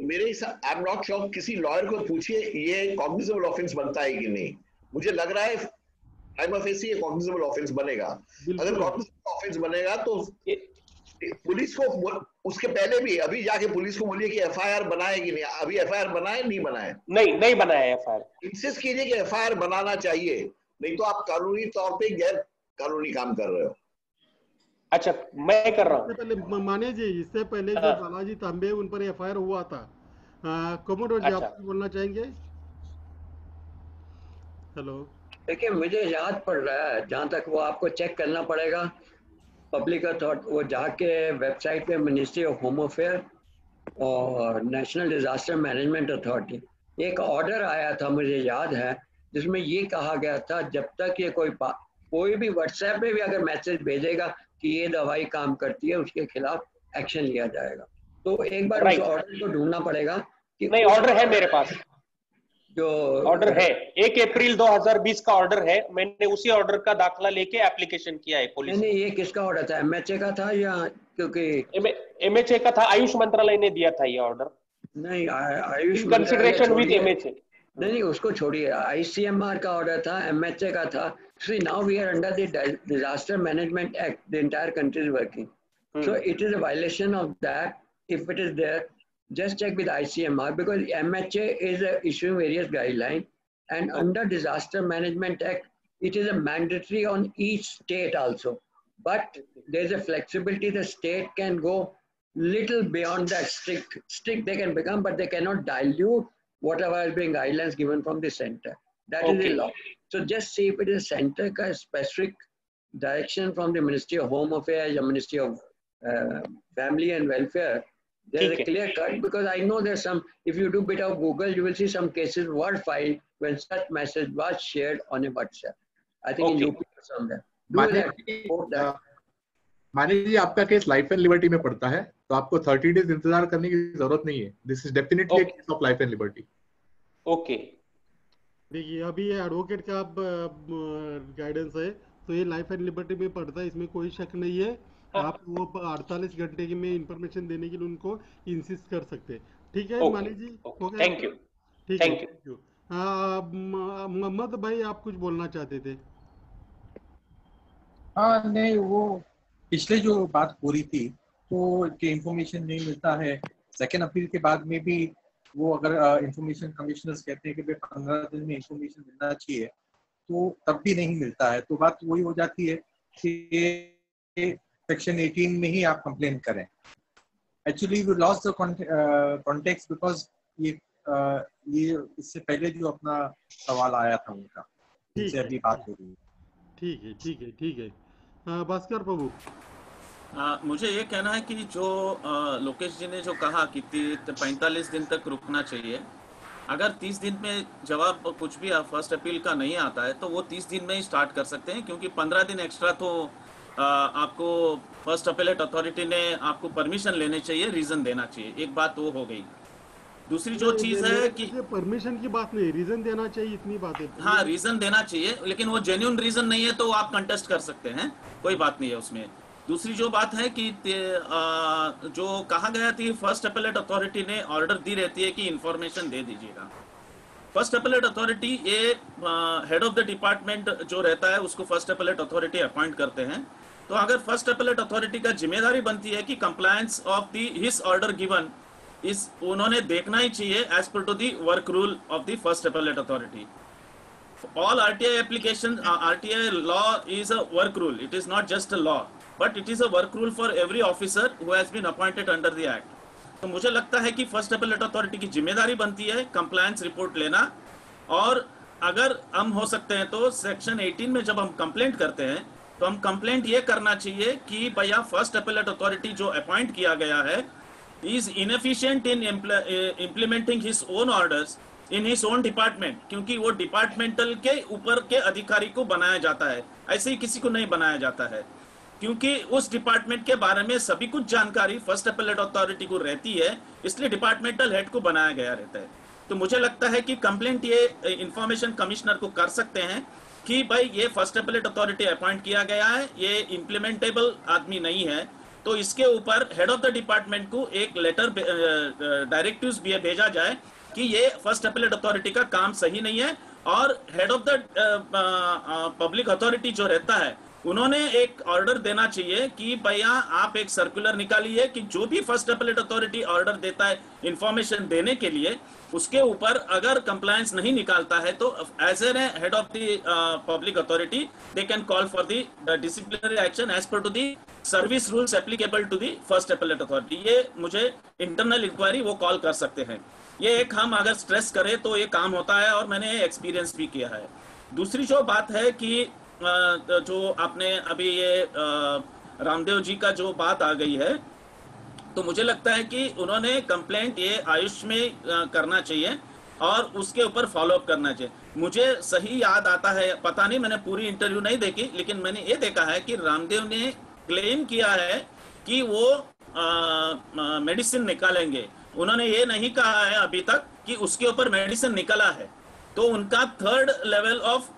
मेरे हिसाब, आई एम नॉट श्योर, किसी लॉयर को पूछिए ये कॉग्निजेबल ऑफेंस बनता है कि नहीं। मुझे लग रहा है प्राइमा फेसी ये कॉग्निजेबल ऑफेंस बनेगा। अगर कॉग्निजेबल ऑफेंस बनेगा तो पुलिस को उसके पहले भी अभी जाके पुलिस को बोलिए कि एफआईआर बनाए कि नहीं। अभी एफआईआर बनाए नहीं बनाए? नहीं बनाया एफआईआर। इंसिस्ट कीजिए कि एफआईआर बनाना चाहिए, नहीं तो आप कानूनी तौर पे गैर कानूनी काम कर रहे हो। अच्छा, मैं कर रहा हूँ। पहले माने जी, इससे पहले जो बालाजी तांबे उन पर एफआईआर हुआ था, कोमोडोर जी आप बोलना चाहेंगे? हेलो। देखिए मुझे याद पड़ रहा है, जहाँ तक वो आपको चेक करना पड़ेगा पब्लिक अथॉरिटी, वो जाके वेबसाइट पे मिनिस्ट्री ऑफ होम अफेयर और नेशनल डिजास्टर मैनेजमेंट अथॉरिटी, एक ऑर्डर आया था मुझे याद है, जिसमें ये कहा गया था जब तक ये कोई भी व्हाट्सएप पे भी अगर मैसेज भेजेगा कि ये दवाई काम करती है, उसके खिलाफ एक्शन लिया जाएगा। तो एक बार उस ऑर्डर को ढूंढना पड़ेगा कि नहीं, ऑर्डर है मेरे पास, जो ऑर्डर है 1 अप्रैल 2020 का ऑर्डर है। मैंने उसी ऑर्डर का दाखला लेके एप्लीकेशन किया है पुलिस। नहीं, ये किसका ऑर्डर था? एमएचए का था या? क्योंकि एमएचए का था, आयुष मंत्रालय ने दिया था ये ऑर्डर। नहीं, आयुष कंसिडरेशन विद एमएचए। नहीं, उसको छोड़िए, आईसीएमआर का ऑर्डर था, एमएचए का था। See, now we are under the Disaster Management Act. The entire country is working. So it is a violation of that. If it is there, just check with ICMR, because MHA is issuing various guidelines, and under Disaster Management Act, it is a mandatory on each state also. But there is a flexibility. The state can go little beyond that strict they can become, but they cannot dilute whatever is being guidelines given from the center. That is the law. So just see if it is center ka specific direction from the Ministry of Home Affairs or Ministry of Family and Welfare. There is a clear cut, because I know there's some, if you do bit of Google, you will see some cases were filed when such message was shared on a WhatsApp. I think in UP or somewhere. माने जी आपका case life and liberty में पड़ता है, तो आपको 30 days इंतजार करने की जरूरत नहीं है। This is definitely case of life and liberty. Okay, देखिए अभी ये एडवोकेट का गाइडेंस है, तो ये लाइफ एंड लिबर्टी में पड़ता है, इसमें कोई शक नहीं है। आप वो 48 घंटे में इंफॉर्मेशन देने के लिए उनको इंसिस्ट कर सकते हैं। ठीक है मानी जी, थैंक यू। ठीक है, थैंक यू। मोहम्मद भाई आप कुछ बोलना चाहते थे? हाँ नहीं, वो पिछले जो बात हो रही थी, तो कि इंफॉर्मेशन नहीं मिलता है, 2 अप्रैल के बाद में भी वो अगर इंफॉर्मेशन कमिश्नर्स कहते हैं कि भाई 15 दिन में इंफॉर्मेशन मिलना चाहिए, तो तब भी नहीं मिलता है। तो बात वही हो जाती है कि सेक्शन 18 में ही आप कंप्लेन करें। Actually we lost the context, because ये इससे पहले जो अपना सवाल आया था उनका, जिनसे अभी बात हो रही है। ठीक है, ठीक है, ठीक है। भास्कर प्रभु, मुझे ये कहना है कि जो लोकेश जी ने जो कहा कि 45 दिन तक रुकना चाहिए, अगर 30 दिन में जवाब कुछ भी 1 अप्रैल का नहीं आता है तो वो 30 दिन में ही स्टार्ट कर सकते हैं, क्योंकि 15 दिन एक्स्ट्रा तो आपको फर्स्ट अपीलेट अथॉरिटी ने आपको परमिशन लेने चाहिए, रीजन देना चाहिए। एक बात वो हो गई। दूसरी जो चीज है कि परमिशन की बात नहीं, रीजन देना चाहिए, इतनी बात है। हाँ, रीजन देना चाहिए, लेकिन वो जेन्युइन रीजन नहीं है तो आप कंटेस्ट कर सकते हैं, कोई बात नहीं है उसमें। दूसरी जो बात है कि जो कहा गया थी, फर्स्ट अपीलेट अथॉरिटी ने ऑर्डर दी रहती है कि इंफॉर्मेशन दे दीजिएगा। फर्स्ट अपीलेट अथॉरिटी ये हेड ऑफ द डिपार्टमेंट जो रहता है उसको फर्स्ट अपीलेट अथॉरिटी अपॉइंट करते हैं। तो अगर फर्स्ट अपीलेट अथॉरिटी का जिम्मेदारी बनती है कि compliance of the his order given इस उन्होंने देखना ही चाहिए as per to the work rule of the first appellate authority. All RTI application, RTI law is a work rule. It is not just a law, but it is a work rule for every officer who has been appointed under the act. तो मुझे लगता है कि first appellate authority की जिम्मेदारी बनती है compliance report लेना, और अगर हम हो सकते हैं तो सेक्शन 18 में जब हम कंप्लेंट करते हैं तो हम कंप्लेंट ये करना चाहिए कि भैया फर्स्ट अपीलेट अथॉरिटी जो अपॉइंट किया गया है is inefficient in implementing his own orders in his own department, क्योंकि वो डिपार्टमेंटल के ऊपर के अधिकारी को बनाया जाता है, ऐसे ही किसी को नहीं बनाया जाता है, क्योंकि उस डिपार्टमेंट के बारे में सभी कुछ जानकारी फर्स्ट अपीलेट अथॉरिटी को रहती है, इसलिए डिपार्टमेंटल हेड को बनाया गया रहता है। तो मुझे लगता है कि कंप्लेंट ये इंफॉर्मेशन कमिश्नर को कर सकते हैं कि भाई ये फर्स्ट अपीलेट अथॉरिटी अपॉइंट किया गया है, ये इम्प्लीमेंटेबल आदमी नहीं है, तो इसके ऊपर हेड ऑफ द डिपार्टमेंट को एक लेटर डायरेक्टिव्स भी भेजा जाए कि ये फर्स्ट अपीलेट अथॉरिटी का काम सही नहीं है, और head of the public authority जो रहता है उन्होंने एक ऑर्डर देना चाहिए कि भैया आप एक सर्कुलर निकालिए कि जो भी फर्स्ट अपीलेट अथॉरिटी ऑर्डर देता है इंफॉर्मेशन देने के लिए, उसके ऊपर अगर कंप्लायंस नहीं निकालता है तो as a head of the public authority they can call for the disciplinary action as per to the service rules applicable to the first appellate authority. ये मुझे इंटरनल इंक्वायरी वो कॉल कर सकते हैं। ये एक हम अगर स्ट्रेस करें तो ये काम होता है, और मैंने एक्सपीरियंस भी किया है। दूसरी जो बात है कि जो आपने अभी ये रामदेव जी का जो बात आ गई है, तो मुझे लगता है कि उन्होंने कंप्लेंट ये आयुष में करना चाहिए और उसके ऊपर फॉलो अप करना चाहिए। मुझे सही याद आता है, पता नहीं, मैंने पूरी इंटरव्यू नहीं देखी, लेकिन मैंने ये देखा है कि रामदेव ने क्लेम किया है कि वो मेडिसिन निकालेंगे। उन्होंने ये नहीं कहा है अभी तक कि उसके ऊपर मेडिसिन निकला है, तो उनका थर्ड लेवल ऑफ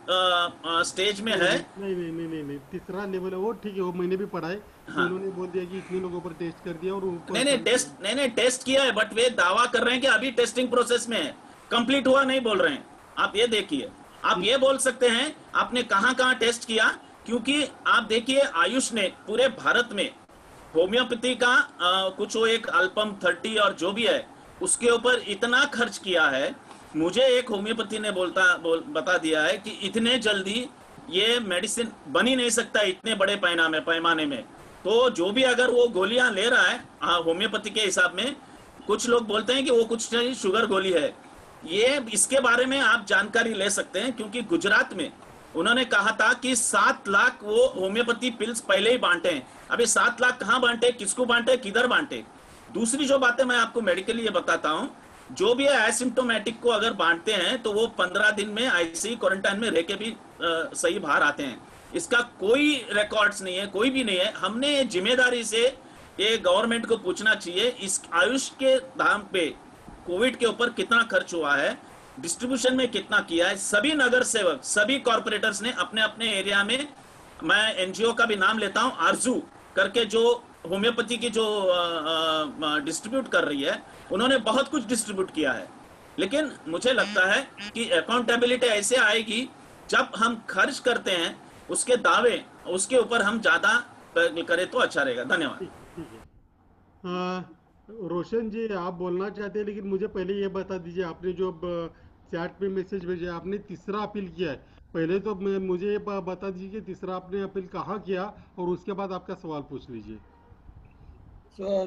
स्टेज में है। नहीं, तीसरा लेवल है वो, ठीक है, वो मैंने भी पढ़ा है। हाँ। उन्होंने बोल दिया कि इतने लोगों पर टेस्ट कर दिया और नहीं टेस्ट किया है, बट वे दावा कर रहे हैं कि अभी टेस्टिंग प्रोसेस में है, कंप्लीट हुआ नहीं बोल रहे हैं। आप ये देखिए, आप ये बोल सकते हैं आपने कहां टेस्ट किया, क्योंकि आप देखिए आयुष ने पूरे भारत में होम्योपैथी का कुछ वो एक अल्पम 30 और जो भी है उसके ऊपर इतना खर्च किया है। मुझे एक होम्योपैथी ने बता दिया है कि इतने जल्दी ये मेडिसिन बन ही नहीं सकता इतने बड़े पैमाने में। तो जो भी अगर वो गोलियां ले रहा है होम्योपैथी के हिसाब में, कुछ लोग बोलते हैं कि वो कुछ नहीं शुगर गोली है, ये इसके बारे में आप जानकारी ले सकते हैं, क्योंकि गुजरात में उन्होंने कहा था कि 7 लाख वो होम्योपैथी पिल्स पहले ही बांटे हैं। अभी 7 लाख कहाँ बांटे, किसको बांटे, किधर बांटे। दूसरी जो बातें मैं आपको मेडिकली ये बताता हूँ, जो भी एसिम्प्टोमेटिक को अगर बांटते हैं तो वो 15 दिन में आईसीयू क्वारंटाइन में रह के भी सही बाहर आते हैं। इसका कोई रिकॉर्ड्स नहीं है, कोई भी नहीं है। हमने ये जिम्मेदारी से ये गवर्नमेंट को पूछना चाहिए, इस आयुष के दाम पे कोविड के ऊपर कितना खर्च हुआ है, डिस्ट्रीब्यूशन में कितना किया है। सभी नगर सेवक, सभी कॉर्पोरेटर्स ने अपने अपने एरिया में, मैं एनजीओ का भी नाम लेता हूं, आरजू करके जो होम्योपैथी की जो डिस्ट्रीब्यूट कर रही है, उन्होंने बहुत कुछ डिस्ट्रीब्यूट किया है। लेकिन मुझे लगता है कि अकाउंटेबिलिटी ऐसे आएगी जब हम खर्च करते हैं उसके दावे, उसके ऊपर हम ज्यादा करें तो अच्छा रहेगा। धन्यवाद। रोशन जी, आप बोलना चाहते हैं, लेकिन मुझे पहले ये बता दीजिए, आपने जो चैट पे मैसेज भेजा, आपने तीसरा अपील किया है, पहले तो मुझे ये बता दीजिए कि तीसरा आपने अपील कहाँ किया, और उसके बाद आपका सवाल पूछ लीजिए।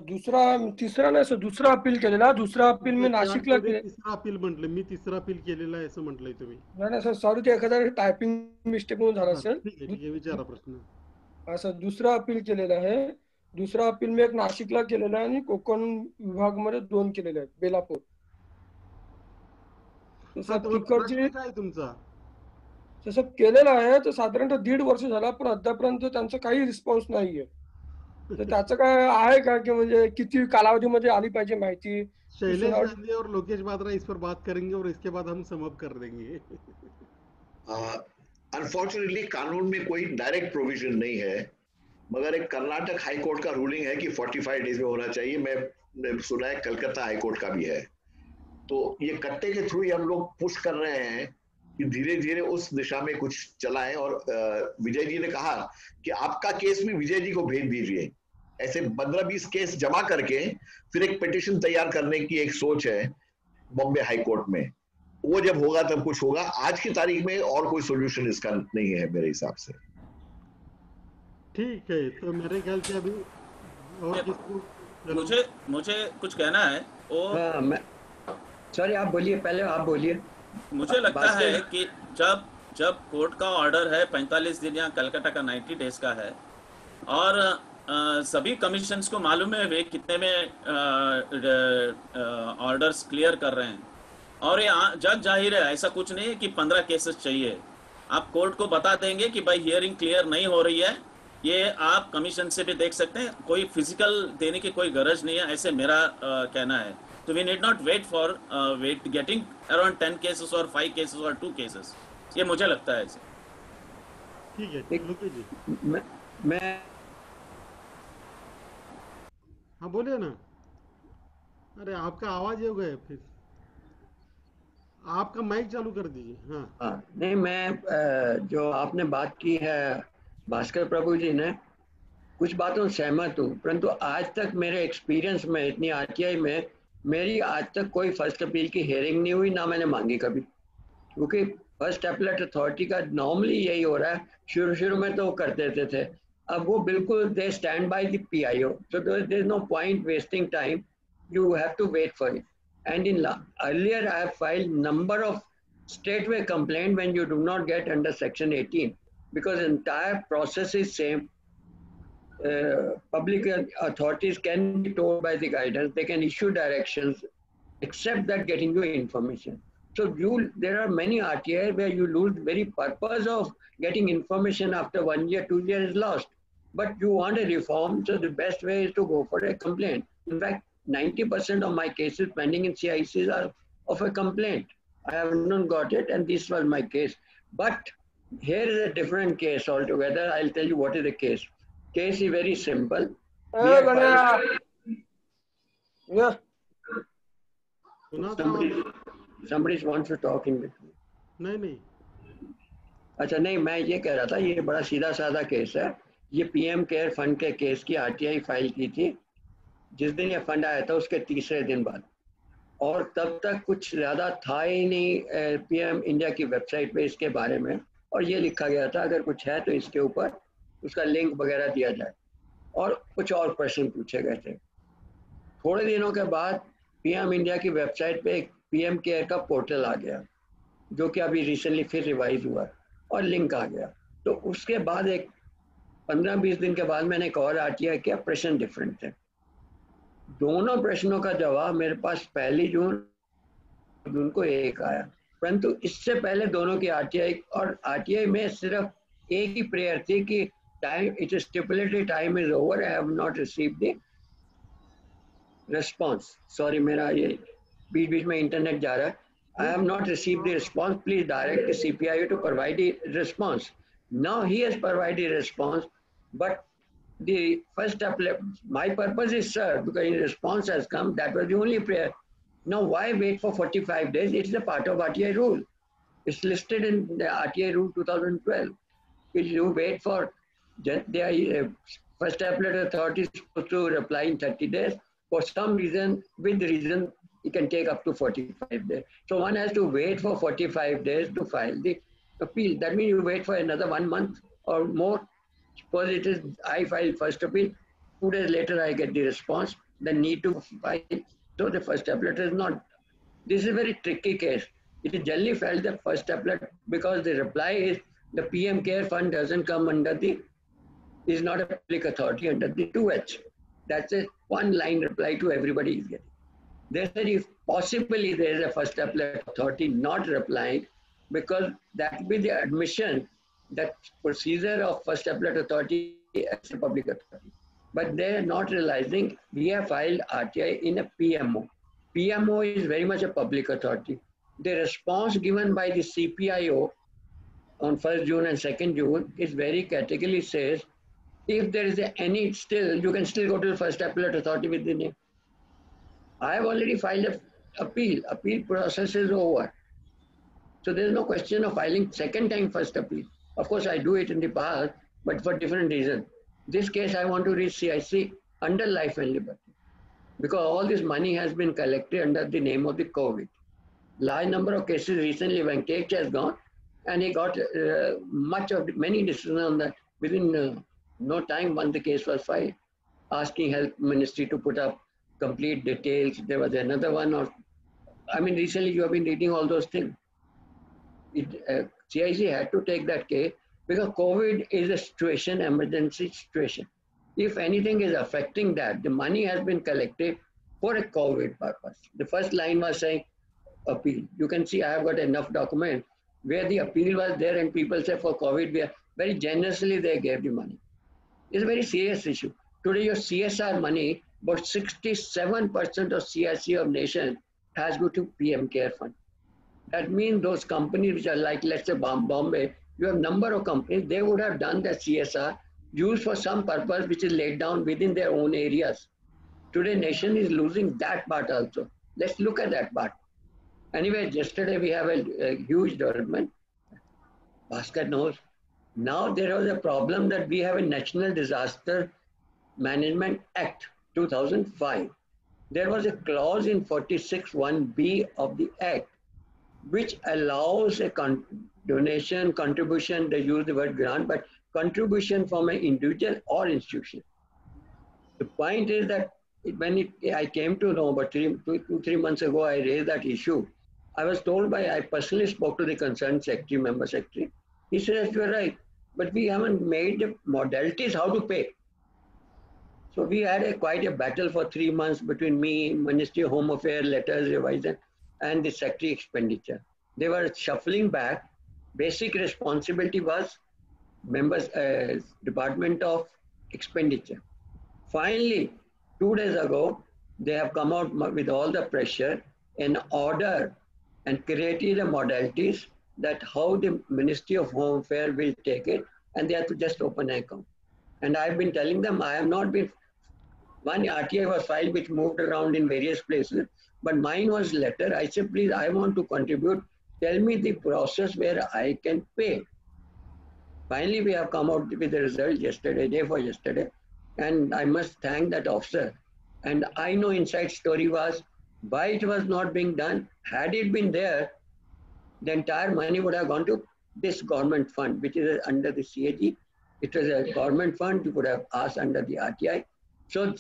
तिसरा नाही सर, दुसरा अपील केलेला, दुसरा अपील मी नाशिकला केले. तिसरा अपील म्हटलं मी, तिसरा अपील केलेला आहे असं म्हटलंय तुम्ही. नाही सर, सॉरी, ते एखादा टायपिंग मिस्टेक म्हणून झाला सर. ठीक आहे, विचारा प्रश्न. असं दुसरा अपील केलेला आहे. दुसरा अपील मी एक नाशिकला केलेला आहे आणि कोकण विभाग मध्ये 2 केलेले आहेत, बेलापूर. तिकडची काय तुमचा तसं केलेलं आहे, तर साधारणतः 1.5 वर्ष झाला, पण अद्यापर्यंत त्यांचा काही रिस्पॉन्स नाहीये. तर त्याचं काय आहे का, की म्हणजे किती कालावधीमध्ये आली पाहिजे माहिती. शैलेश गांधी और लोकेश बात्रा इस पर बात करेंगे और इसके बाद हम सम अप कर देंगे. अनफॉर्चुनेटली कानून में कोई डायरेक्ट प्रोविजन नहीं है, मगर एक कर्नाटक हाई कोर्ट का रूलिंग है कि 45 डेज में होना चाहिए. मैं सुना है कलकत्ता हाई कोर्ट का भी है. तो ये कट्टे के थ्रू हम लोग पुश कर रहे हैं कि धीरे धीरे उस दिशा में कुछ चलाएं. और विजय जी ने कहा कि आपका केस भी विजय जी को भेज दीजिए. ऐसे 15-20 केस जमा करके फिर एक पिटीशन तैयार करने की एक सोच है बॉम्बे हाई कोर्ट में. वो जब होगा तब कुछ होगा. आज की तारीख में और कोई सोल्यूशन इसका नहीं है मेरे हिसाब से. ठीक है, तो मेरे ख्याल से अभी और किसको मुझे कुछ कहना है. सॉरी, आप बोलिए, पहले आप बोलिए. मुझे लगता है कि जब कोर्ट का ऑर्डर है 45 दिन या कलकत्ता का 90 डेज का है, और सभी कमीशंस को मालूम है वे कितने में ऑर्डर्स क्लियर कर रहे हैं, और ये जग जाहिर है ऐसा कुछ नहीं है कि 15 केसेस चाहिए. आप कोर्ट को बता देंगे कि भाई हियरिंग क्लियर नहीं हो रही है, ये आप कमीशन से भी देख सकते हैं, कोई फिजिकल देने की कोई गरज नहीं है, ऐसे मेरा कहना है. तो we need not wait for getting around 10 cases और 5 केसेस और 2 केसेस. ये मुझे लगता है ऐसे. ठीक है, हाँ बोलिए ना। अरे आपका आवाज हो गया फिर, आपका माइक चालू कर दीजिए। हाँ हाँ, नहीं मैं जो आपने बात की है भास्कर प्रभु जी ने, कुछ बातों से सहमत हूँ, परंतु आज तक मेरे एक्सपीरियंस में इतनी आरटीआई में मेरी आज तक कोई फर्स्ट अपील की हेयरिंग नहीं हुई, ना मैंने मांगी कभी, क्योंकि फर्स्ट अपीलेट अथॉरिटी का नॉर्मली यही हो रहा है। शुरू शुरू में तो वो कर देते थे, अब वो बिल्कुल they stand by the PIO, so there is no point wasting time, you have to wait for it. And in earlier I have filed number of straightway complaint when you do not get under section 18, because entire process is same. Public authorities can be told by the guidance, they can issue directions, except that getting you information. So there are many RTI where you lose very purpose of getting information after 1 year, 2 years is lost. But you want a reform, so the best way is to go for a complaint. In fact, 90% of my cases pending in CICs are of a complaint. I have not got it, and this was my case. But here is a different case altogether. I'll tell you what is the case. Case is very simple. Yeah. Somebody wants to talk in between. नहीं अच्छा, नहीं मैं ये कह रहा था, ये बड़ा सीधा साधा केस है। ये पीएम केयर फंड के केस की आरटीआई फाइल की थी। जिस दिन ये फंड आया था उसके तीसरे दिन बाद, और तब तक कुछ ज़्यादा था ही नहीं पीएम इंडिया की वेबसाइट पे इसके बारे में, और ये लिखा गया था अगर कुछ है तो इसके ऊपर उसका लिंक वगैरह दिया जाए, और कुछ और प्रश्न पूछे गए थे। थोड़े दिनों के बाद पीएम इंडिया की वेबसाइट पे एक पीएम केयर का पोर्टल आ गया, जो कि अभी रिसेंटली फिर रिवाइज हुआ और लिंक आ गया। तो उसके बाद एक 15-20 दिन के बाद मैंने एक और आरटीआई किया, प्रश्न डिफरेंट थे। दोनों प्रश्नों का जवाब मेरे पास 1 जून को एक आया, परंतु इससे पहले दोनों की आरटीआई, और आरटीआई में सिर्फ एक ही प्रेयर थी कि time, it is stipulated time is over, I have not received the response. Sorry, मेरा ये बीच बीच में इंटरनेट जा रहा है। I have not received the response. Please direct the CPIO to provide the response. Now he has provided a response, but the first step, my purpose is served because the response has come. That was the only prayer. Now why wait for 45 days? It's a part of RTI rule. It's listed in the RTI rule 2012. If you wait for, they are first appellate authority is supposed to reply in 30 days. For some reason, with the reason, it can take up to 45 days. So one has to wait for 45 days to file the appeal. That means you wait for another 1 month or more. Suppose it is, I file first appeal, 2 days later I get the response, the need to file. So the first appellate is not. This is a very tricky case. It is generally felt the first appellate because the reply is the PM Care Fund doesn't come under the, is not a public authority under the 2H. That's a one-line reply to everybody is getting. They said if possibly there is a first appellate authority not replying, because that will be the admission that procedure of first appellate authority as a public authority. But they are not realizing we have filed RTI in a PMO. PMO is very much a public authority. The response given by the CPIO on 1st June and 2nd June is very categorically says, if there is any still, you can still go to the first appellate authority with the name. I have already filed an appeal. Appeal process is over. So there is no question of filing second time first appeal. Of course, I do it in the past, but for different reasons. This case, I want to reach CIC under life and liberty, because all this money has been collected under the name of the COVID. Large number of cases recently, when Venkatech has gone, and he got many decisions on that. Within no time, once the case was filed, asking Health Ministry to put up complete details. There was another one, or I mean, recently you have been reading all those things. CIC had to take that case because COVID is a situation, emergency situation. If anything is affecting that, the money has been collected for a COVID purpose. The first line was saying appeal. You can see I have got enough documents where the appeal was there, and people say for COVID, we are very generously they gave the money. It's a very serious issue. Today, your CSR money, about 67% of CSR of nation has go to PM Care Fund. That means those companies which are like, let's say Bombay, you have number of companies, they would have done the CSR used for some purpose which is laid down within their own areas. Today nation is losing that part also. Let's look at that part. Anyway, yesterday we have a huge development. Bhaskar knows. Now there was a problem that we have a National Disaster Management Act 2005. There was a clause in 46(1)(b) of the Act which allows a donation, contribution, they use the word grant, but contribution from an individual or institution. The point is that when I came to know about 2-3 months ago, I raised that issue. I was told I personally spoke to the concerned secretary, member secretary. He says, you're right, but we haven't made the modalities how to pay. So we had quite a battle for 3 months between me, Ministry of Home Affairs, letters, revision, and the secretary expenditure. They were shuffling back. Basic responsibility was members, Department of Expenditure. Finally, 2 days ago, they have come out with all the pressure and order and created the modalities that how the Ministry of Home Affairs will take it, and they have to just open an account. And I've been telling them, I have not been, one RTI was filed which moved around in various places, but mine was letter. I said, please, I want to contribute. Tell me the process where I can pay. Finally, we have come out with the result yesterday, day for yesterday. And I must thank that officer. And I know inside story was why it was not being done. Had it been there, the entire money would have gone to this government fund, which is under the CAG. It was a government fund. You could have asked under the RTI. So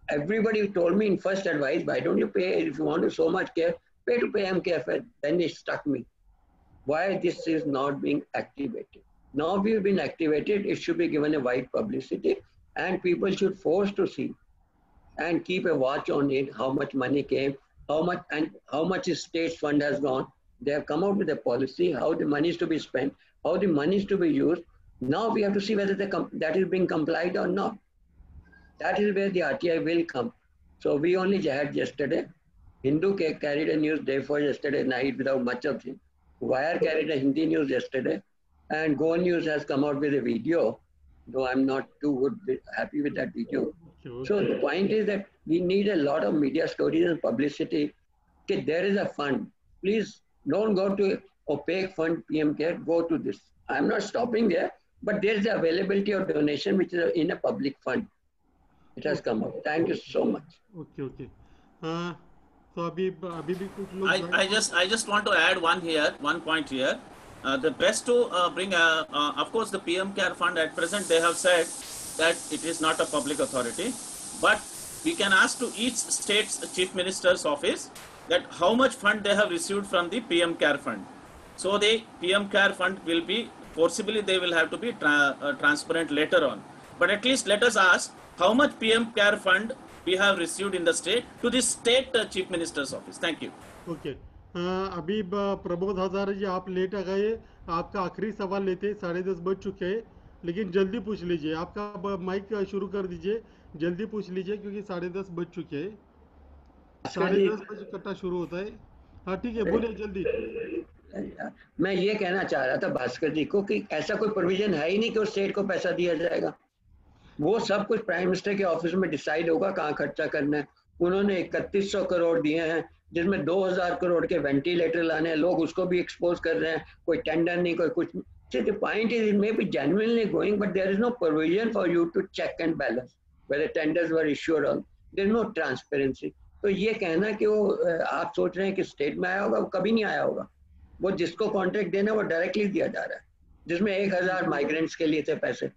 everybody told me in first advice, why don't you pay, if you want to so much care, pay to PMKFL. Then it struck me. Why this is not being activated. Now we've been activated, it should be given a wide publicity and people should force to see and keep a watch on it, how much money came, how much state fund has gone. They have come out with a policy, how the money is to be spent, how the money is to be used. Now we have to see whether that is being complied or not. That is where the RTI will come. So we only had yesterday. Hindu carried a news day for yesterday night without much of it. Wire carried a Hindi news yesterday. And Go News has come out with a video, though I'm not too happy with that video. Okay. So the point is that we need a lot of media stories and publicity. Okay, there is a fund. Please don't go to opaque fund PM Care, go to this. I'm not stopping there, but there's the availability of donation which is in a public fund. It has come out. Thank you so much. Okay. So I just want to add one point here. The best to bring, of course, the PM Care Fund at present, they have said that it is not a public authority, but we can ask to each state's chief minister's office that how much fund they have received from the PM Care Fund. So the PM Care Fund will be, forcibly they will have to be transparent later on. But at least let us ask how much PM Care Fund we have received in the state to the state chief minister's office. Thank you. Okay. अभी प्रमोद हजारे जी आप late आ गए, आपका आखिरी सवाल लेते, 10:30 बज चुके हैं, लेकिन जल्दी पूछ लीजिए, आपका माइक शुरू कर दीजिए, जल्दी पूछ लीजिए क्योंकि 10:30 बज चुके हैं, 10:30 बजे कट्टा शुरू होता है। हाँ ठीक है, बोलिए जल्दी। मैं ये कहना चाह रहा था भास्कर जी को कि ऐसा कोई प्रोविजन है ही नहीं कि उस स्टेट को पैसा दिया जाएगा। वो सब कुछ प्राइम मिनिस्टर के ऑफिस में डिसाइड होगा कहाँ खर्चा करना है। उन्होंने 3100 करोड़ दिए हैं, जिसमें 2000 करोड़ के वेंटिलेटर लाने हैं, लोग उसको भी एक्सपोज कर रहे हैं, कोई टेंडर नहीं, कोई कुछ नहीं। So the point is, it may be genuinely going, but there is no provision for you to check and balance whether tenders were issued or there is no transparency. तो ये कहना कि वो आप सोच रहे हैं कि स्टेट में आया होगा, वो कभी नहीं आया होगा। वो जिसको कॉन्ट्रैक्ट देना वो डायरेक्टली दिया जा रहा है, जिसमें 1000 माइग्रेंट्स के लिए थे पैसे।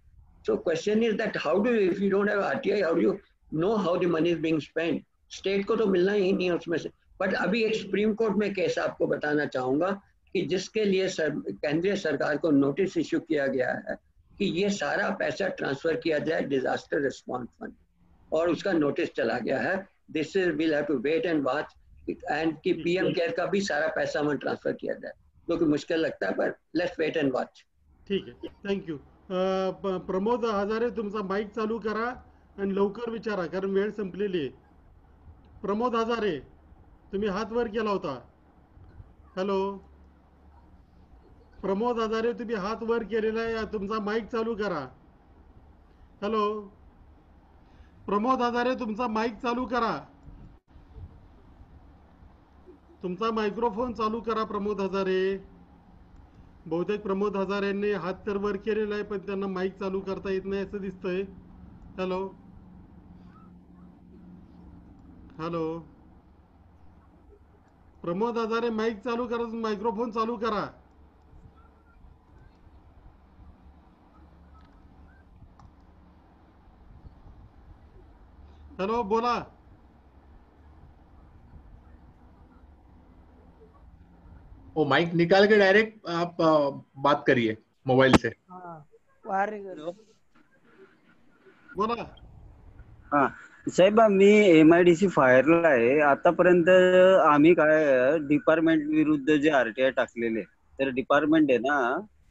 So question is that how do you, if you don't have RTI, how do you know how the money is being spent? State को तो मिलना ही नहीं है उसमें से। बट अभी एक सुप्रीम कोर्ट में केस आपको बताना चाहूंगा कि जिसके लिए केंद्रीय सरकार को नोटिस इश्यू किया गया है कि ये सारा पैसा ट्रांसफर किया जाए डिजास्टर रिस्पॉन्स फंड, और उसका नोटिस चला गया है। This is will have to wait and watch and कि पीएम केयर का भी सारा पैसा वहां ट्रांसफर किया जाए, जो कि मुश्किल लगता है, पर लेट्स वेट एंड वॉच। ठीक है, थँक यू। प्रमोद हजारे तुमचा माईक चालू करा आणि लवकर विचारा कारण वेळ संपलेली आहे। प्रमोद हजारे तुम्ही हात वर केला होता। हॅलो प्रमोद हजारे तुम्ही हात वर केलेला आहे, तुमचा माईक चालू करा। हॅलो प्रमोद हजारे तुमचा माईक चालू करा, तुमचा मायक्रोफोन चालू करा प्रमोद हजारे. बहुतेक प्रमोद हजारेंनी हात तर वर केलेला आहे पण त्यांना माईक चालू करता येत नाही असं दिसतंय. Hello hello Pramod Hazare mike चालू करा, मायक्रोफोन चालू करा. हेलो बोला. वो माइक निकाल के डायरेक्ट आप बात करिए मोबाइल से. बोला. हा साहेब, मी MIDC फायरला आहे. आतापर्यंत आम्ही काय डिपार्टमेंट विरुद्ध जे RTI टाकलेले, तर डिपार्टमेंट आहे ना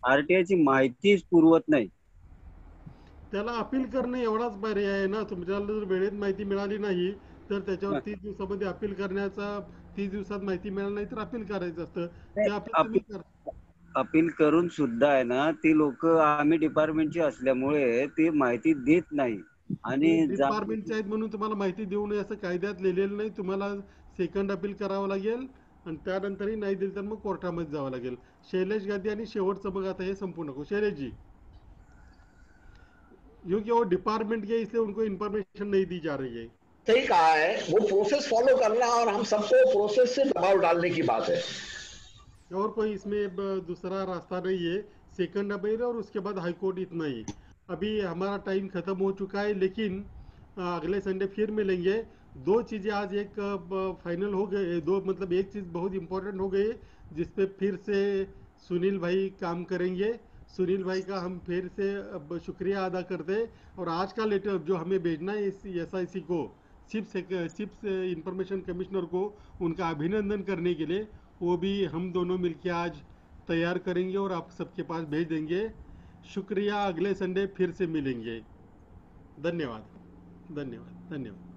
RTI ची माहितीच पुरवत नाही. त्याला अपील करणे एवढाच पर्याय आहे ना. तुम्हाला जर वेळेत माहिती मिळाली नाही तर त्याच्यावर 30 दिवसामध्ये अपील करण्याचा, 30 दिवसात माहिती मिळाली नाही तर अपील करायचं असतं. ते अपील तुम्ही करा. अपील करून सुद्धा आहे ना ती लोक आम्ही डिपार्टमेंटची असल्यामुळे ती माहिती देत नाही. आणि डिपार्टमेंटचे आहेत म्हणून तुम्हाला माहिती देऊ नये असं कायद्यात लिहिलेलं नाही. तुम्हाला सेकंड अपील करावं लागेल आणि त्यानंतरही नाही दिली तर मग कोर्टामध्ये जावं लागेल. शैलेश गांधी आणि शेवटचं बघ आता हे संपू नको. शैलेश जी, क्योंकि वो डिपार्टमेंट के इसलिए उनको इन्फॉर्मेशन नहीं दी जा रही है. सही कहा है, वो प्रोसेस फॉलो करना और हम सबको प्रोसेस से दबाव डालने की बात है. और कोई इसमें दूसरा रास्ता नहीं है. सेकंड अपील और उसके बाद हाई कोर्ट, इतना ही. अभी हमारा टाइम खत्म हो चुका है लेकिन अगले संडे फिर मिलेंगे. दो चीज़ें आज एक फाइनल हो गए, दो मतलब एक चीज़ बहुत इम्पोर्टेंट हो गई जिसपे फिर से सुनील भाई काम करेंगे. सुनील भाई का हम फिर से शुक्रिया अदा करते हैं. और आज का लेटर जो हमें भेजना है इस SIC को, चिप्स इंफॉर्मेशन कमिश्नर को, उनका अभिनंदन करने के लिए, वो भी हम दोनों मिलकर आज तैयार करेंगे और आप सबके पास भेज देंगे. शुक्रिया. अगले संडे फिर से मिलेंगे. धन्यवाद धन्यवाद धन्यवाद.